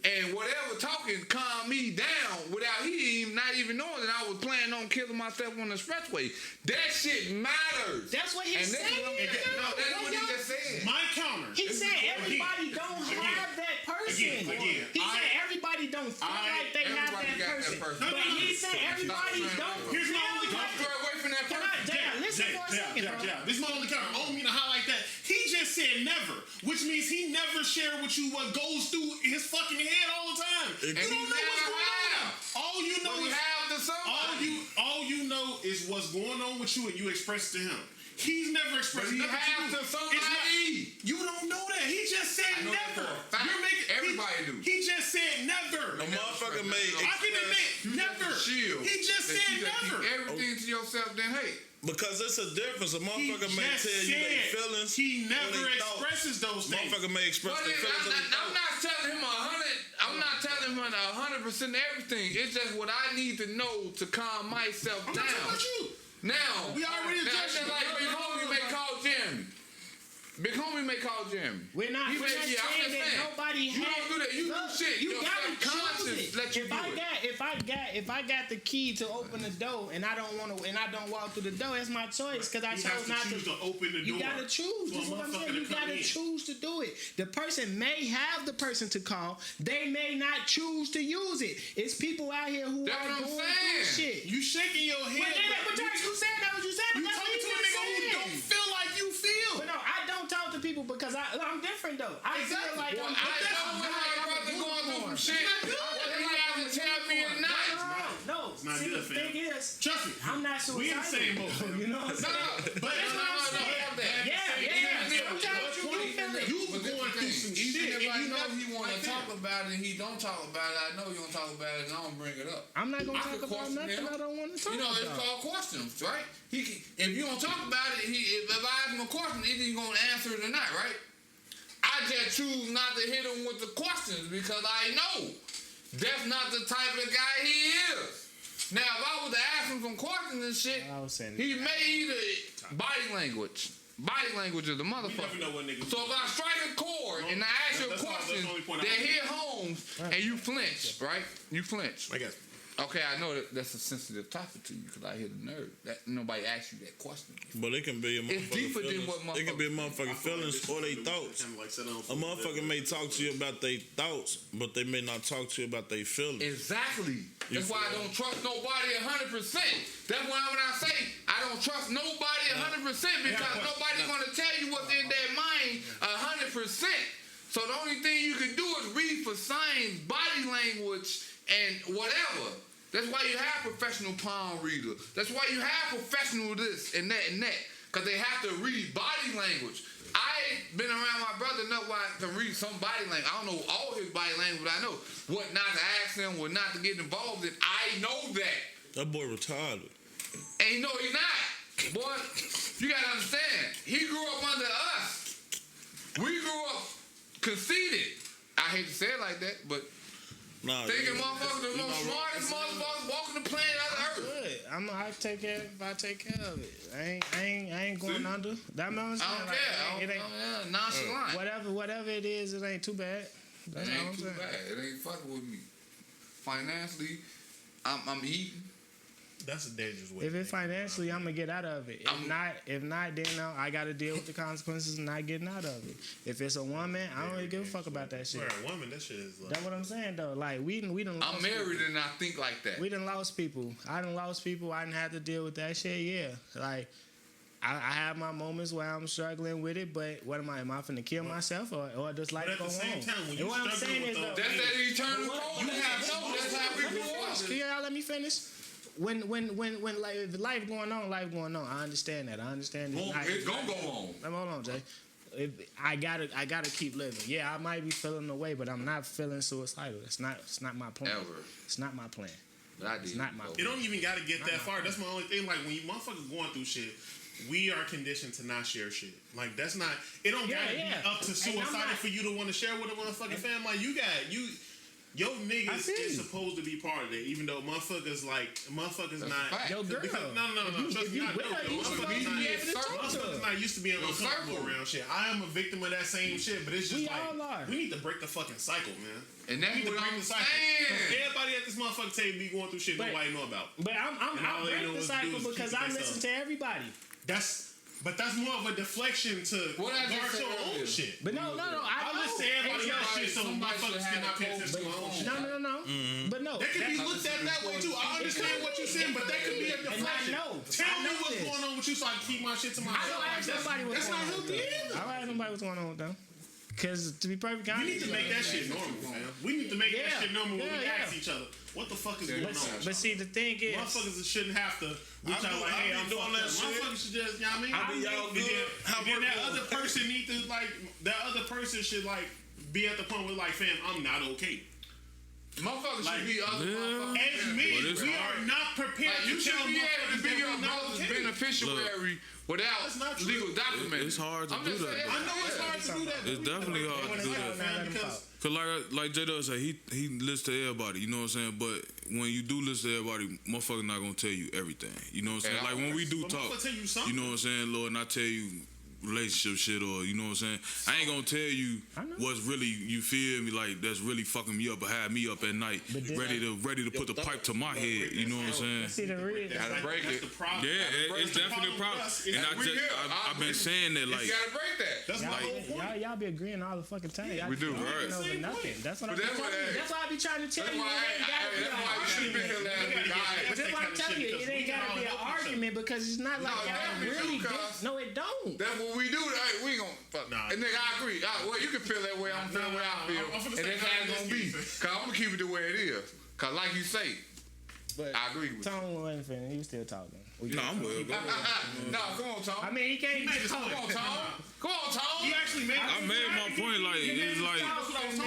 and whatever talking calmed me down without he not even knowing that I was planning on killing myself on the expressway. That shit matters. That's what And he's this is saying. what I'm- No, that's what he just said. My counter. He said everybody don't have that person. Again, He said everybody don't feel like they have everybody that got that person. person. But he said everybody don't Here's my only feel counter. like Stay away from that Can person. I, Jay, listen for a second, bro. This is my only counter. I don't mean to highlight that. He just said never, which means he never shared with you what goes through his fucking head all the time. You don't know what's going on. All you know We is have to somebody. all you know is what's going on with you, and you express it to him. He's never expressed But he nothing has you. to It's somebody. You don't know that. He just said I know that never. for a fact. You're making Everybody do. He just said never. A motherfucker made I can admit never. Shield. He just That said you gotta never. keep everything to yourself, then hey. because it's a difference. A He motherfucker may just tell you their said feelings. he or never they thoughts. expresses those things. Motherfucker may express But their feelings. or their I'm thoughts. not telling him 100. I'm not telling him 100% everything. It's just what I need to know to calm myself I'm down. not talking about you. Now, We already now, addressed it's it. like Big Homie may call Jeremy. Big Homie may call Jeremy. We're not He saying may- yeah, I'm just that saying. nobody You has. don't do that. You Look, do shit. You Your gotta choose subconscious it. let you do it. If I got the key to open the door and I don't want to and I don't walk through the door, it's my choice because I He chose has to not choose to open the You door. gotta choose. for a This is what I'm motherfucker saying. to You come gotta in. choose to do it. The person may have the person to call. They may not choose to use it. It's people out here who That's are what I'm going saying. through shit. You shaking your head. But you said that what you said. You But that's talking what to he a just nigga who said. don't feel like you feel. But no, I don't talk to people because I'm different though. I feel like Well, I'm I know when my brother going through some shit. Whether he has to tell me or not. No, not see, good, the fam. thing is, Trust me. I'm not We in suicidal. the same boat. You know what I'm No, saying? but That's what I'm saying. Yeah. Sometimes you do feel it. You But this going the through thing. some Even shit. if I and you know never- he want like to talk about it and he don't talk about it, I know he don't talk about it and I don't bring it up. I'm not gonna I talk could about question nothing him. I don't want to talk You know, it's about. called questions, right? If you don't talk about it, if I ask him a question, either he's gonna answer it or not, right? I just choose not to hit him with the questions because I know that's not the type of guy he is. Now, if I was to ask him some questions and shit, I was saying he may either body language. Body language is the You never motherfucker. know what niggas. So if I strike a chord and I ask you a That's the question only point I that make. hit home and you flinch, right? You flinch. I guess. Okay, I know that's a sensitive topic to you because I hit a nerve. That nobody asked you that question. But it can be a It's deeper than motherfucker what feelings. It can be a motherfucking feelings or they thoughts. A motherfucker may talk to you about their thoughts, but they may not talk to you about their feelings. Exactly. That's why I don't trust nobody 100%. That's why when I say I don't trust nobody 100% because nobody's gonna tell you what's in their mind 100%. So the only thing you can do is read for signs, body language, and whatever. That's why you have professional palm readers. That's why you have professional this and that and that. Because they have to read body language. I ain't been around my brother enough where I can read some body language. I don't know all his body language, but I know what not to ask him, what not to get involved in. I know that. That boy retarded. And you know he's not. Boy, you gotta understand. He grew up under us. We grew up conceited. I hate to say it like that, but Nah, thinking yeah. motherfuckers the most smartest motherfuckers walking the planet of the earth. Good. I take care if I take care of it. I ain't going under. That means I don't care. it ain't Nonchalant. whatever it is, it ain't too bad. That's It all I'm ain't too saying. bad. It ain't fucking with me. Financially, I'm eating. That's a dangerous way. If it's financially, I'm gonna get out of it. If not, then I gotta deal with the consequences of not getting out of it. If it's a woman, I don't really give a fuck about that shit. For a woman, that shit is like. That's what I'm saying though. Like we done I'm married and I think like that. We done lost people. I done lost people. I didn't have to deal with that shit. Yeah, like I have my moments where I'm struggling with it. But what am I? Am I finna kill myself or just life But at go the same on? time, when And you what I'm struggling saying with is those- though, That's that eternal code. You have That's how we grew up. can y'all let me finish? When like if life going on, I understand that. I understand it. It's gonna go on. Hold on, Jay. I gotta keep living. Yeah, I might be feeling the way, but I'm not feeling suicidal. It's not my plan. Ever. It's not my plan. But I did. It's not my It don't even gotta get that far. That's my only thing. Like when you motherfuckers going through shit, we are conditioned to not share shit. Like that's not. It don't gotta be up to Hey, I'm suicide not- for you to want to share with a motherfucking family. Like you got you. Your niggas feel is you. supposed to be part of it, even though motherfuckers That's not. a fact. Yo, girl. Because, no. Trust me, I know. with her, you Motherfuckers supposed to be able to talk to her. Motherfuckers not not used to being uncomfortable around shit. I am a victim of that same shit, but it's just We like all are. we need to break the fucking cycle, man. And that's We need to what break I'm the cycle. saying. Everybody at this motherfucking table be going through shit But- nobody know about. But And all I they break know the is cycle do is because keep I it listen to everybody. But that's more of a deflection to What I just guard said your own earlier. shit. But no, I know. listen to everybody else shit so Somebody motherfuckers should have cannot pay a attention to my own shit. No. But no. That can be looked at that way too. I understand what you're saying, but that could be a deflection. know. Tell I me know what's this. going on with you so I can keep my shit to myself. I don't ask nobody what's That's going not on. healthy either. I don't ask nobody what's going on with them. Because to be perfectly We honest, need to make that shit normal, man. We need to make that Yeah. shit normal when we Yeah. ask each other, what the fuck is going on? but see, the thing is, Motherfuckers shouldn't have to reach I out do- like, I hey, be I'm doing fucked that up. shit. Motherfuckers should just, you know what I mean? I be y'all And good. then, How and then work that go? other person need to that other person should like be at the point where like, fam, I'm not okay. Motherfuckers Like, should be other motherfuckers. As men, Well, it's we hard. are not prepared Like, you to should tell be able motherfuckers to be that your we're not brother's okay. beneficiary without That's not true. legal documents. It's hard to do that, though. I know it's hard to do that. It's definitely hard to do that. Because Cause like J Dub said, he listens to everybody, you know what I'm saying? But when you do listen to everybody, motherfuckers not gonna tell you everything. You know what I'm saying? Yeah, Like when we do but talk, motherfucker tell you something. you know what I'm saying, Lord, and I tell you relationship shit or you know what I'm saying? I ain't gonna tell you what's really, you feel me, like that's really fucking me up or have me up at night, But this- ready to put the pipe to my head, you know what I'm saying? see the real. Gotta break that's it. the problem. Yeah, it's definitely a problem. And I've been saying that You like gotta break that. That's my whole point. Y'all be agreeing all the fucking time. Y'all We do. arguing Right. over nothing. That's what I'm But that's telling what- you. That's why I be trying to tell That's you. why you should have been here last week. But that's why I'm telling you, it ain't gotta be an argument because it's not like No, y'all definitely really. do, cuz. No, it don't. That's what we do. Hey, we gon' fuck. Nah. And nigga, I agree. Well, you can feel that way. I'm feeling the way I feel. I'm finna And say that's how it's nah, gonna be. this Cause I'm gonna keep it the way it is. Cause like you say, But I agree with you. Tone wasn't finished. He was still talking. no, I'm well. Go ahead. No, come on, Tom. I mean, he can't. Come on, Tom. Come on, Tom. He actually made I made my point, like, it's like,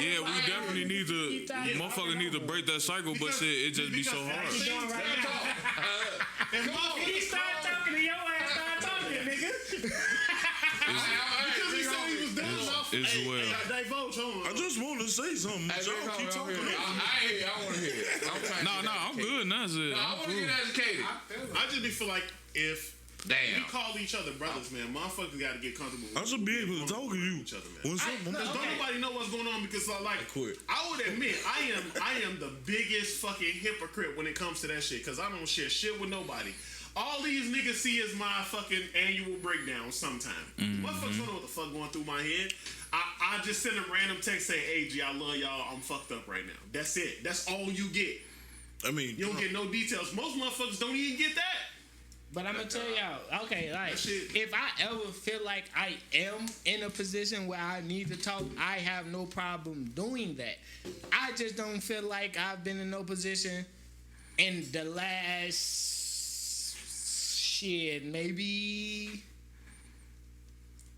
yeah, we definitely need to, motherfucker need to break that cycle, but shit, it just be so hard. He's doing right now. He started talking to your ass. Start talking, nigga. because he said he was done enough. It's well. Divulge, hold I on. just want to say something. Hey, Y'all keep talking. I want to hear it. I'm trying No, to I'm good. That's it. I I'm want to cool. get educated. I just be feel like if we Damn. call each other brothers, man, motherfuckers got to get comfortable. I should be able to talk to you. Each other, man. When something, Because don't nobody know what's going on because like quit. I would admit I am the biggest fucking hypocrite when it comes to that shit because I don't share shit with nobody. All these niggas see is my fucking annual breakdown sometime. Motherfuckers don't know what the fuck going through my head. I just send a random text saying, hey G, I love y'all, I'm fucked up right now. That's it. That's all you get. I mean, You don't get no details. Most motherfuckers don't even get that. But I'm gonna tell y'all, okay, like That shit- if I ever feel like I am in a position where I need to talk, I have no problem doing that. I just don't feel like I've been in no position in the last shit, maybe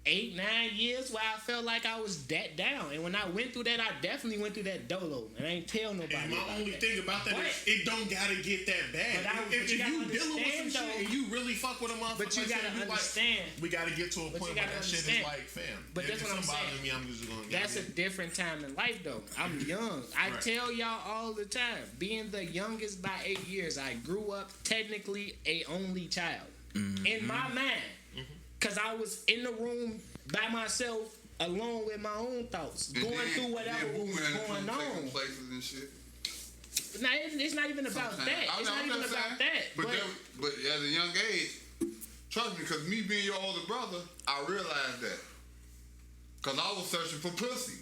8-9 years where I felt like I was that down. And when I went through that, I definitely went through that dolo. And I ain't tell nobody. And my about only that. thing about that But- is it don't gotta get that bad. But If you you gotta dealing with some understand, shit though- and you really fuck with a motherfucker, But you like gotta that, you understand. Like, we gotta get to a But point you where gotta that shit is understand. like, fam. But if that's what I'm somebody saying. to me, I'm just gonna. That's a different time in life, though. I'm young. I Right. tell y'all all the time, being the youngest by 8 years, I grew up technically a only child in my mind, because I was in the room by myself, alone with my own thoughts, going through whatever was going on. Places and shit. Now, it's not even about Sometimes. that. It's not even about that. But at a young age, trust me, because me being your older brother, I realized that. Because I was searching for pussy.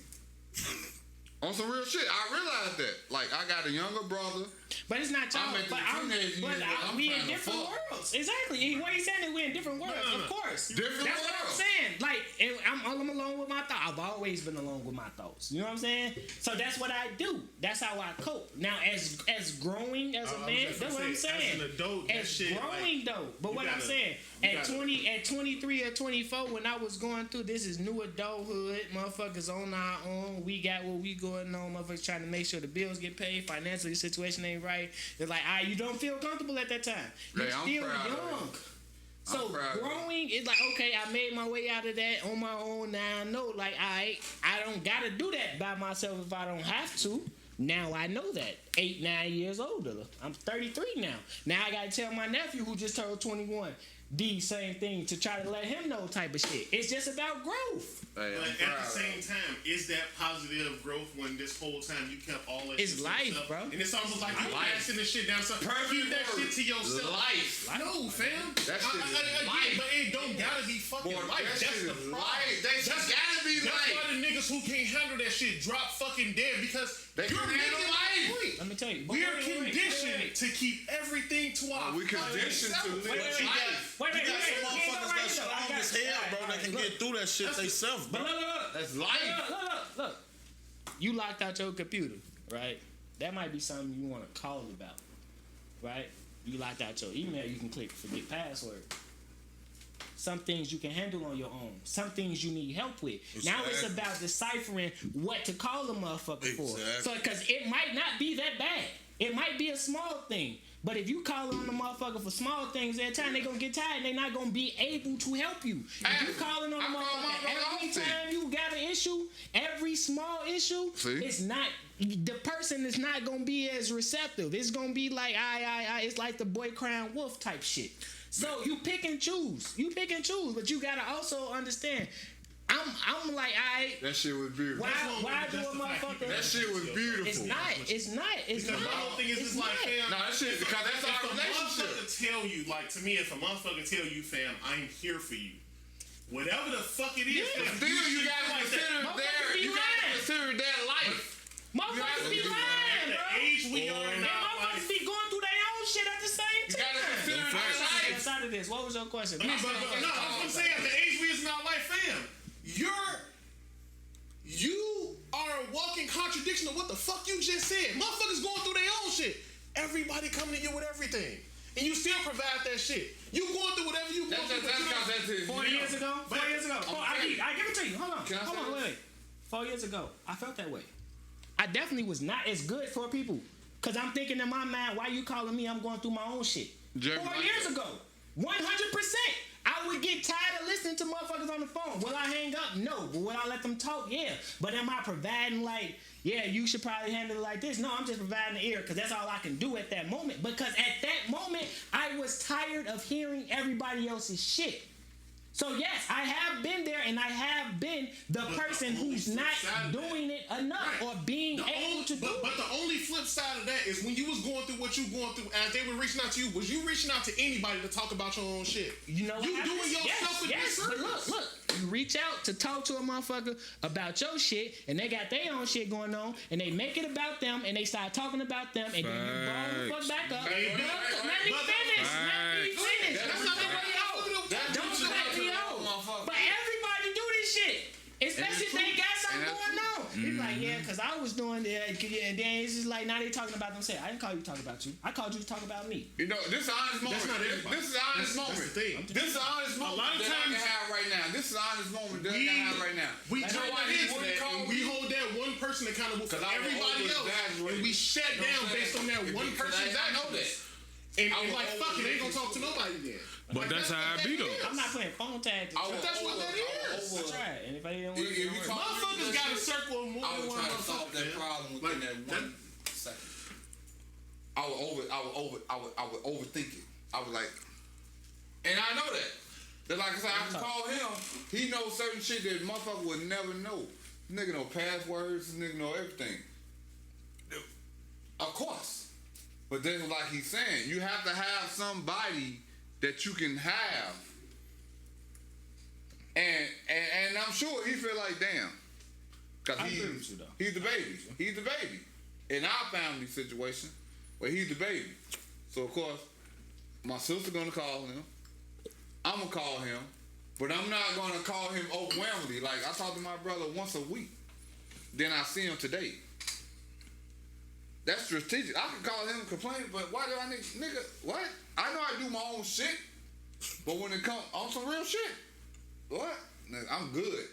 On some real shit, I realized that. Like, I got a younger brother. But it's not y'all. I'm at the But, teenage years where I'm we in trying to different fuck. worlds. Exactly. What he's saying is we're in different worlds. No. Of course. Different That's what I'm worlds. saying. Like, and I'm alone with my thoughts. I've always been alone with my thoughts. You know what I'm saying? So that's what I do. That's how I cope. Now, as growing as a man, that's what I'm saying. As an adult, that As shit, growing like, though. But you what I'm gotta- saying, you at gotta- 23 or 24, when I was going through this is new adulthood, motherfuckers on our own. We got what we going on. Motherfuckers trying to make sure the bills get paid. Financially, the situation ain't right. It's like, you don't feel comfortable at that time. You're Hey, I'm still proud of young. you. So I'm proud of you. growing is like, okay, I made my way out of that on my own. Now I know, like, I don't gotta do that by myself if I don't have to. Now I know that. 8-9 years older. I'm 33 now. Now I gotta tell my nephew who just turned 21. these same things to try to let him know type of shit. It's just about growth. Hey, But I'm at proud the of same time, is that positive growth when this whole time you kept all that It's shit to life, yourself? bro. And it's almost like you Life. passing this shit down. So Perfect keep that word. shit to yourself. Life. No, fam. That shit is Again, life. but it don't gotta be fucking Boy, life. that That's shit the is problem. life. That shit That's- gotta be That's life. why the niggas who can't handle that shit drop fucking dead because They you're can making handle life. a point. Let me tell you. We are Wait, wait, wait, conditioned wait. to keep everything to our We conditioned to live Wait, wait, life. Wait, You got some we ain't go motherfuckers right that's here, though. I strong got as it. hell, bro, All that right, can look. get through that shit themselves, bro. But look. That's life. Look. You locked out your computer, right? That might be something you want to call about, right? You locked out your email, you can click forget password. Some things you can handle on your own. Some things you need help with. Now it's Exactly. about deciphering what to call a motherfucker for. Exactly. So, because it might not be that bad. It might be a small thing. But if you call on the motherfucker for small things every time, they gonna get tired and they not gonna be able to help you. If you calling on the I call motherfucker every motherfuckers time you got an issue, every small issue, See? it's not, the person is not gonna be as receptive. It's gonna be like, it's like the boy crying wolf type shit. So you pick and choose. But you gotta also understand, I'm like, That shit was beautiful. why do a motherfucker? That shit was beautiful. It's not. Because my whole thing is It's just like, not. fam. No, that shit, because that's if our a relationship. motherfucker tell you, like, to me, if a motherfucker tell you, fam, I'm here for you. Whatever the fuck it is, fam, Still, you should gotta like that. consider Motherfuckers be you gotta lying. consider their life. Motherfuckers be You lying, At bro. the age we are And now, motherfuckers be going through their own shit at the same You time. gotta consider their life. Outside of this, what was your question? no, I was gonna say at the age we is in our life, fam, you are a walking contradiction of what the fuck you just said. Motherfuckers going through their own shit. Everybody coming to you with everything. And you still provide that shit. You going through whatever you going through. but you don't- That's it. 4 years ago. I give it to you. Hold on. Can I say this? Wait. 4 years ago, I felt that way. I definitely was not as good for people. Cause I'm thinking in my mind, why you calling me? I'm going through my own shit. Jeremy 4 like years that. ago, 100%. I would get tired of listening to motherfuckers on the phone. Will I hang up? No. But will I let them talk? Yeah. But am I providing like, yeah, you should probably handle it like this? No, I'm just providing the ear because that's all I can do at that moment. Because at that moment, I was tired of hearing everybody else's shit. So yes, I have been there and I have been the person who's not doing it enough or being able to do it. But the only flip side of that is when you was going through what you going through, as they were reaching out to you, was you reaching out to anybody to talk about your own shit? You know what You happens? doing yourself a yes, but disservice. look, you reach out to talk to a motherfucker about your shit, and they got their own shit going on, and they make it about them, and they start talking about them, and then you ball the fuck back up. Let me finish. That's not the way Don't cut me off. But everybody do this shit. Especially if they got something going on. It's like, yeah, because I was doing that. And then it's just like, now they talking about themselves. I didn't call you to talk about you. I called you to talk about me. You know, this is an honest moment. not everybody. This is an honest moment. That's the thing. This is an honest moment lot of that I times- can have right now. This is an honest moment that I can have right now. We That's jump why on he into wouldn't that, call and we me. hold that one person accountable for 'Cause I was everybody always else, exaggerating. and we shut You know down what I'm based on that saying? one Because person's I know actions. that. And I was like, fuck it, always they ain't gonna talk to nobody then. But that's how I be though. I'm not playing phone tag. I was That's what over- that I was is. over- That's right. And if I didn't If work, you call me Motherfuckers got a circle of more I than was one trying to solve motherfucker. that man. problem within Like, that 1 second. I would overthink it. I was like, and I know that. That like I said, I can call him. He knows certain shit that motherfucker would never know. Nigga know passwords. Nigga know everything. Of course. But then, like he's saying, you have to have somebody that you can have. And I'm sure he feel like, damn. Cause I agree with you, though. he's the baby. He's the baby. In our family situation, where he's the baby. So of course, my sister gonna call him. I'm gonna call him. But I'm not gonna call him overwhelmingly. Like I talk to my brother once a week. Then I see him today. That's strategic. I can call him and complain, but why do I need nigga? What? I know I do my own shit, but when it comes on some real shit, what? Nigga, I'm good.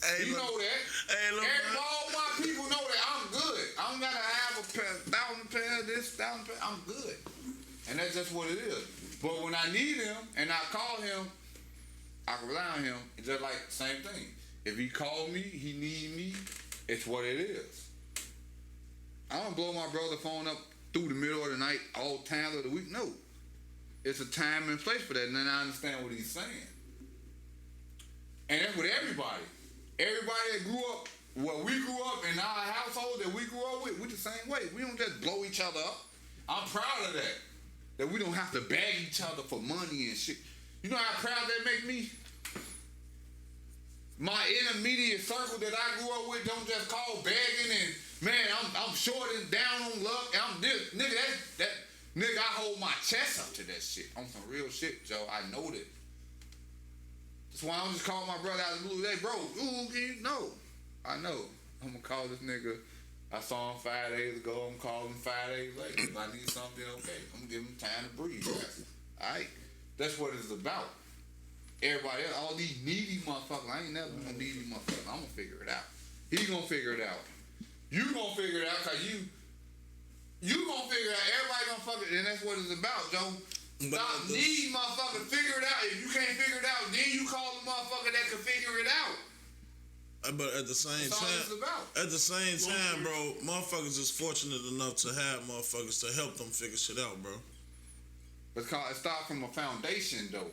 Hey, You look, know that. Hey, look, man. All my people know that I'm good. I don't gotta have a 1,000 pair of this, 1,000 pair. I'm good, and that's just what it is. But when I need him and I call him, I can rely on him. It's just like same thing. If he call me, he need me. It's what it is. I don't blow my brother's phone up through the middle of the night, all times of the week. No. It's a time and place for that, and then I understand what he's saying. And that's with everybody. Everybody that grew up, we grew up in our household that we grew up with, we the same way. We don't just blow each other up. I'm proud of that. That we don't have to beg each other for money and shit. You know how proud that make me? My intermediate circle that I grew up with don't just call begging and, man, I'm short and down on luck. I'm this. Nigga, nigga, I hold my chest up to that shit. On some real shit, Joe. I know that. That's why I don't just call my brother out of the blue. Hey, bro, no. I know. I'm going to call this nigga. I saw him 5 days ago. I'm calling him 5 days later. If I need something, okay. I'm going to give him time to breathe. All right? That's what it's about. Everybody else, all these needy motherfuckers, I ain't never gonna needy motherfuckers. I'm gonna figure it out. He gonna figure it out. You gonna figure it out because you gonna figure it out. Everybody gonna fuck it, and that's what it's about, Joe. Stop needing motherfuckers, figure it out. If you can't figure it out, then you call the motherfucker that can figure it out. But at the same time, bro, motherfuckers is fortunate enough to have motherfuckers to help them figure shit out, bro. Because it starts from a foundation, though.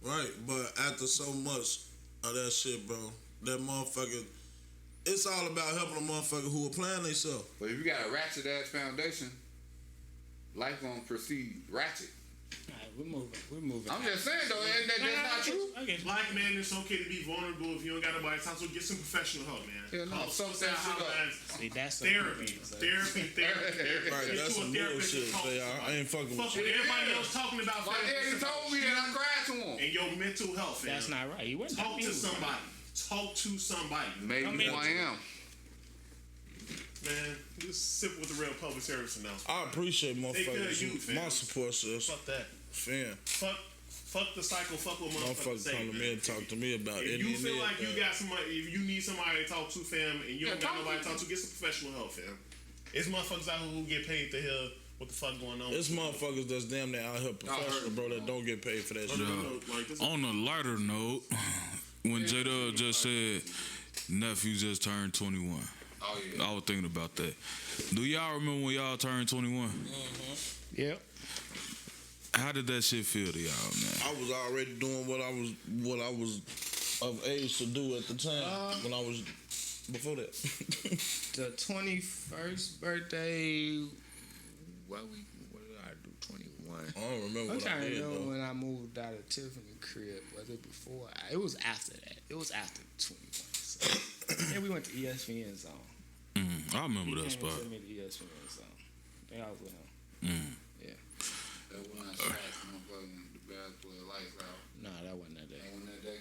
Right, but after so much of that shit, bro, that motherfucker, it's all about helping a motherfucker who applying themselves. But if you got a ratchet ass foundation, life gonna proceed ratchet. All right, we're moving. I'm just saying though, that's not true. Black man, it's okay to be vulnerable if you don't got nobody to talk to. Get some professional help, man. Yeah, no, Suicide hotlines. See, that's Therapy. Right, that's some bullshit. I ain't fucking Fuck with what you. everybody else talking about. My daddy told me that I cried to him. And your mental health. That's not right. He wasn't Talk to somebody. Talk to somebody. Maybe who I am. Man, just sip with the real public service announcement. I appreciate motherfuckers. youth, My fam. support system. Fuck that. Fan. Fuck the cycle. Fuck what motherfuckers Motherfuckers say. come to me and talk to me about If it. you feel like you got somebody, if you need somebody to talk to, fam, and you don't got nobody to talk to, get some professional help, fam. It's motherfuckers out here who get paid to hear what the fuck going on. It's motherfuckers that's damn near out here professional, bro, that don't get paid for that shit. On a lighter note, when J-Dub just said nephew just turned 21, I was thinking about that. Do y'all remember when y'all turned 21? Yep. How did that shit feel to y'all, man? I was already doing what I was of age to do at the time when I was before that. The 21st birthday. What did I do? 21. I don't remember I'm what I trying to did know though. when I moved out of Tiffany crib. Was it before? It was after that. It was after 21. So. And we went to ESPN Zone. I remember that spot. Took me to ESPN Zone. I think I was with him. Yeah. That when I smashed motherfucking the basketball lights out. Nah, that wasn't that day. That one that day.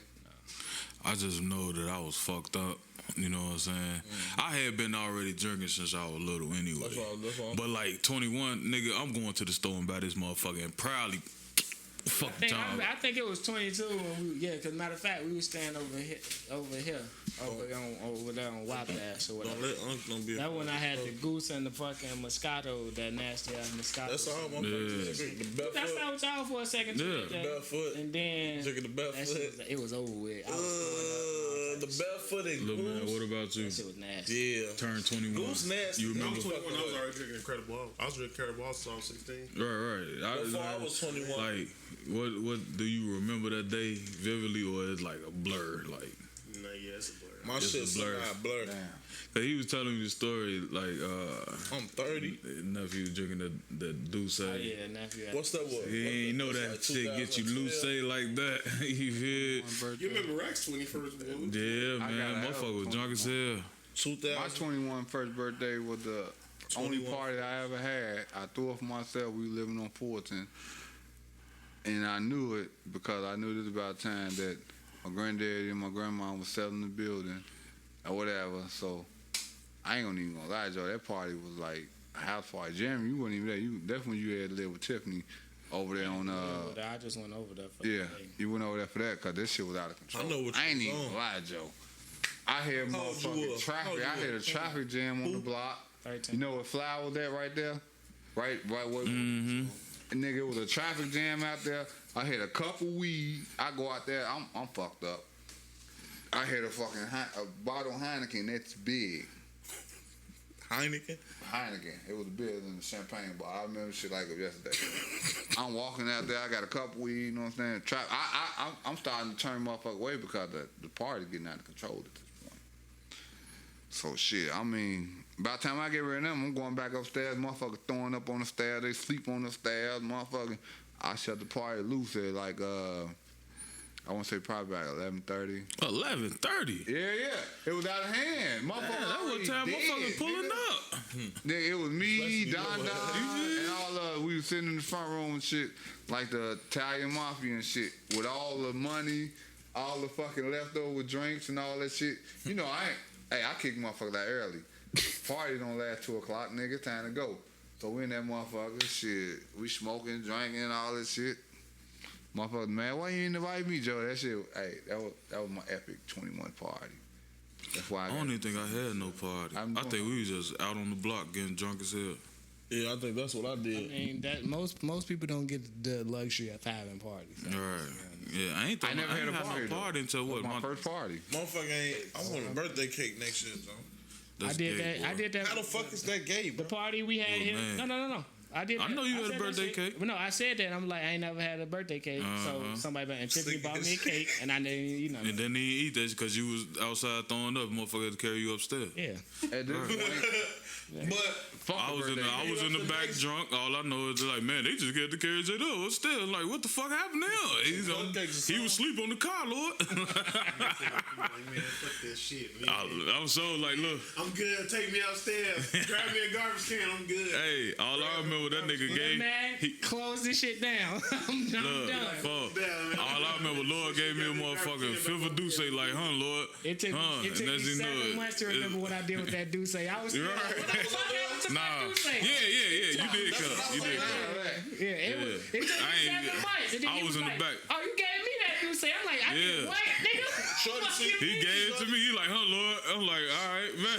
I just know that I was fucked up. You know what I'm saying? I had been already drinking since I was little anyway. That's all. But like 21, nigga, I'm going to the store and buy this motherfucker and proudly fuck the time. I think it was 22 when because matter of fact, we was staying over there on Wabash or whatever. Don't let Uncle be. That when I had the goose and the fucking Moscato, that nasty ass Moscato. That's all motherfuckers drink the That's barefoot. not what y'all for a second. Yeah. Barefoot. And then Drinking the that barefoot. shit was, it was over with. I was throwing up. The barefooted Look, man, goose. what about you? That shit was nasty. Yeah. Turned 21. Goose nasty. You I remember? was 21. I was already drinking Incredible. I was drinking Incredible since I was 16. Right. Before I was 21. Like, what do you remember that day vividly, or it's like a blur? Like, Nah, yeah, it's a blur. My It's a shit's blur. not blur. cause he was telling me the story. Like, I'm 30. nephew drinking the Douce. Oh yeah, nephew. What's that word? He ain't know that Like shit get you 2012. loose like that. You feel? You remember Rack's 21st, man? Yeah, I man. got a Motherfucker was drunk as hell. 2000. My 21 first birthday was the only 21. party I ever had. I threw it for myself. We were living on Fulton. And I knew it because I knew this about time that my granddaddy and my grandma was selling the building or whatever. So I ain't even gonna lie, Joe. That party was like a house party. Jeremy, you weren't even there. That's when you had to live with Tiffany over there on I just went over there for yeah, the day. you went over there for that because this shit was out of control. I know what you ain't was even on. gonna lie, Joe. I had How old you motherfucking was? traffic. How old you I had a was? traffic jam on the block. 13. You know what flower was that right there? Right where Mm-hmm. nigga, it was a traffic jam out there. I had a couple weed. I go out there, I'm fucked up. I had a fucking a bottle of Heineken that's big. Heineken. It was bigger than the champagne bar. I remember shit like it yesterday. I'm walking out there. I got a couple weed. You know what I'm saying? I'm starting to turn motherfucker away because the party's getting out of control at this point. So shit. I mean, by the time I get rid of them, I'm going back upstairs. Motherfucker throwing up on the stairs. They sleep on the stairs. Motherfucker. I shut the party loose at like I want to say probably about 11:30. 11:30. Yeah. It was out of hand. Motherfucker. That was time motherfuckers pulling up. It was me, Don, and all we was sitting in the front room and shit, like the Italian mafia and shit, with all the money, all the fucking leftover drinks and all that shit. You know, I kick motherfuckers out early. Party don't last 2 o'clock, nigga. Time to go. So we in that motherfucker, shit. We smoking, drinking, all that shit. Motherfucker, man, why you ain't invite me, Joe? That shit, hey, that was my epic 21 party. That's why I don't even think I had no party. I think we was just out on the block getting drunk as hell. Yeah, I think that's what I did. I mean, that most people don't get the luxury of having parties. So. Right. Yeah, I never had a party, no party until what? my first party. Motherfucker ain't. I want a birthday cake next year, Joe. I did that. How the fuck is that gay, bro? The party we had here. man. No. I did. I know you had a said that birthday shit. cake. But no, I said that. I'm like, I ain't never had a birthday cake. So somebody and Tiffany bought me a cake, and I didn't, you know. And then he eat that because you was outside throwing up. Motherfucker had to carry you upstairs. Yeah. At this point, But I was in the back drunk. All I know is like, man, they just get to carry J Dub. Still, like, what the fuck happened there? He was asleep on the car, Lord. Man, fuck that shit, man. I'm so like, look. I'm good. Take me upstairs. Grab me a garbage can. I'm good. Hey, all I remember that nigga gave. Man, close this shit down. I'm done. All I remember, Lord gave me a motherfucking fifth of Douce, like, huh, Lord? It took me 7 months to remember what I did with that Douce. I was still like, what the fuck happened to my Douce? Yeah, you did come. Yeah, it took me 7 months. And then I was in the back. Oh, you gave me that Douce. I'm like, I did what, nigga? He gave it to me. He like, huh, Lord? I'm like, all right, man.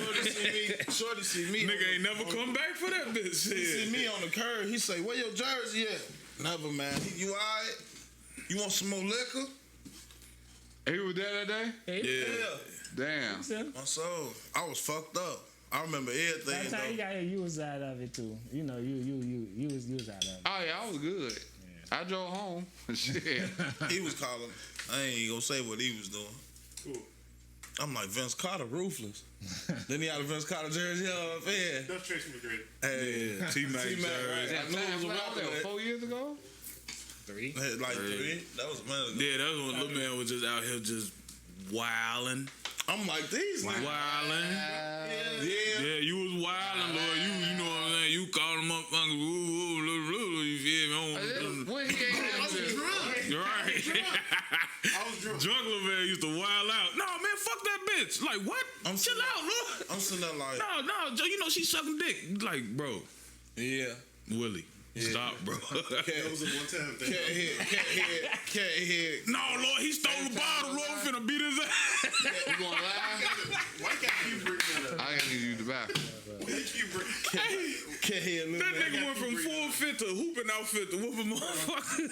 Shorty see me. Nigga ain't never come back for that bitch. He see me on the curb. He say, "Where your jersey at?" Never, man. You alright? You want some more liquor? he was there that day? Yeah. Damn. My soul. I was fucked up. I remember everything. By the time you got here, you was out of it too. You know, you was out of it. Oh yeah, I was good. Yeah. I drove home. Shit. He was calling. I ain't gonna say what he was doing. Cool. I'm like, Vince Carter, ruthless. Then he had a Vince Carter jersey up here. That's Tracy McGrady. Hey, T-Mac T-Mac, jersey. right. I knew it was around there. 4 years ago? 3. Like 3. That was a minute ago. Yeah, that was when little man was just out here just wilding. I'm like, these niggas. Wilding. Yeah, you was wilding, Lord. You know what I'm saying? You called him up, you feel me? When he ain't I was drunk. You're right. I was drunk. Drunk little man used to wild out. No, man, fuck that bitch. Like, what? Chill out, Lord. I'm sitting there like, No, Joe, you know she sucking dick. Like, bro, yeah. Willie, stop, bro. That was a one-time thing. Cat head. No, Lord, he stole the bottle. Lord, I'm finna beat his ass. You gonna lie? Why can't you bring that up? I ain't need to use the bathroom. Why can't you bring Cat head. That nigga went from full fit to hooping outfit to whooping motherfucker.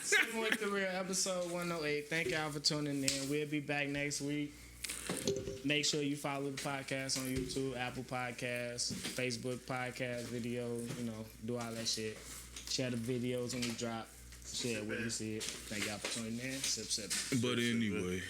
Sippin with the Real, episode 108. Thank y'all for tuning in. We'll be back next week. Make sure you follow the podcast on YouTube, Apple Podcasts, Facebook podcast videos. You know, do all that shit. Share the videos when we drop. Share it when you see it. Thank y'all for tuning in. Sip. But anyway.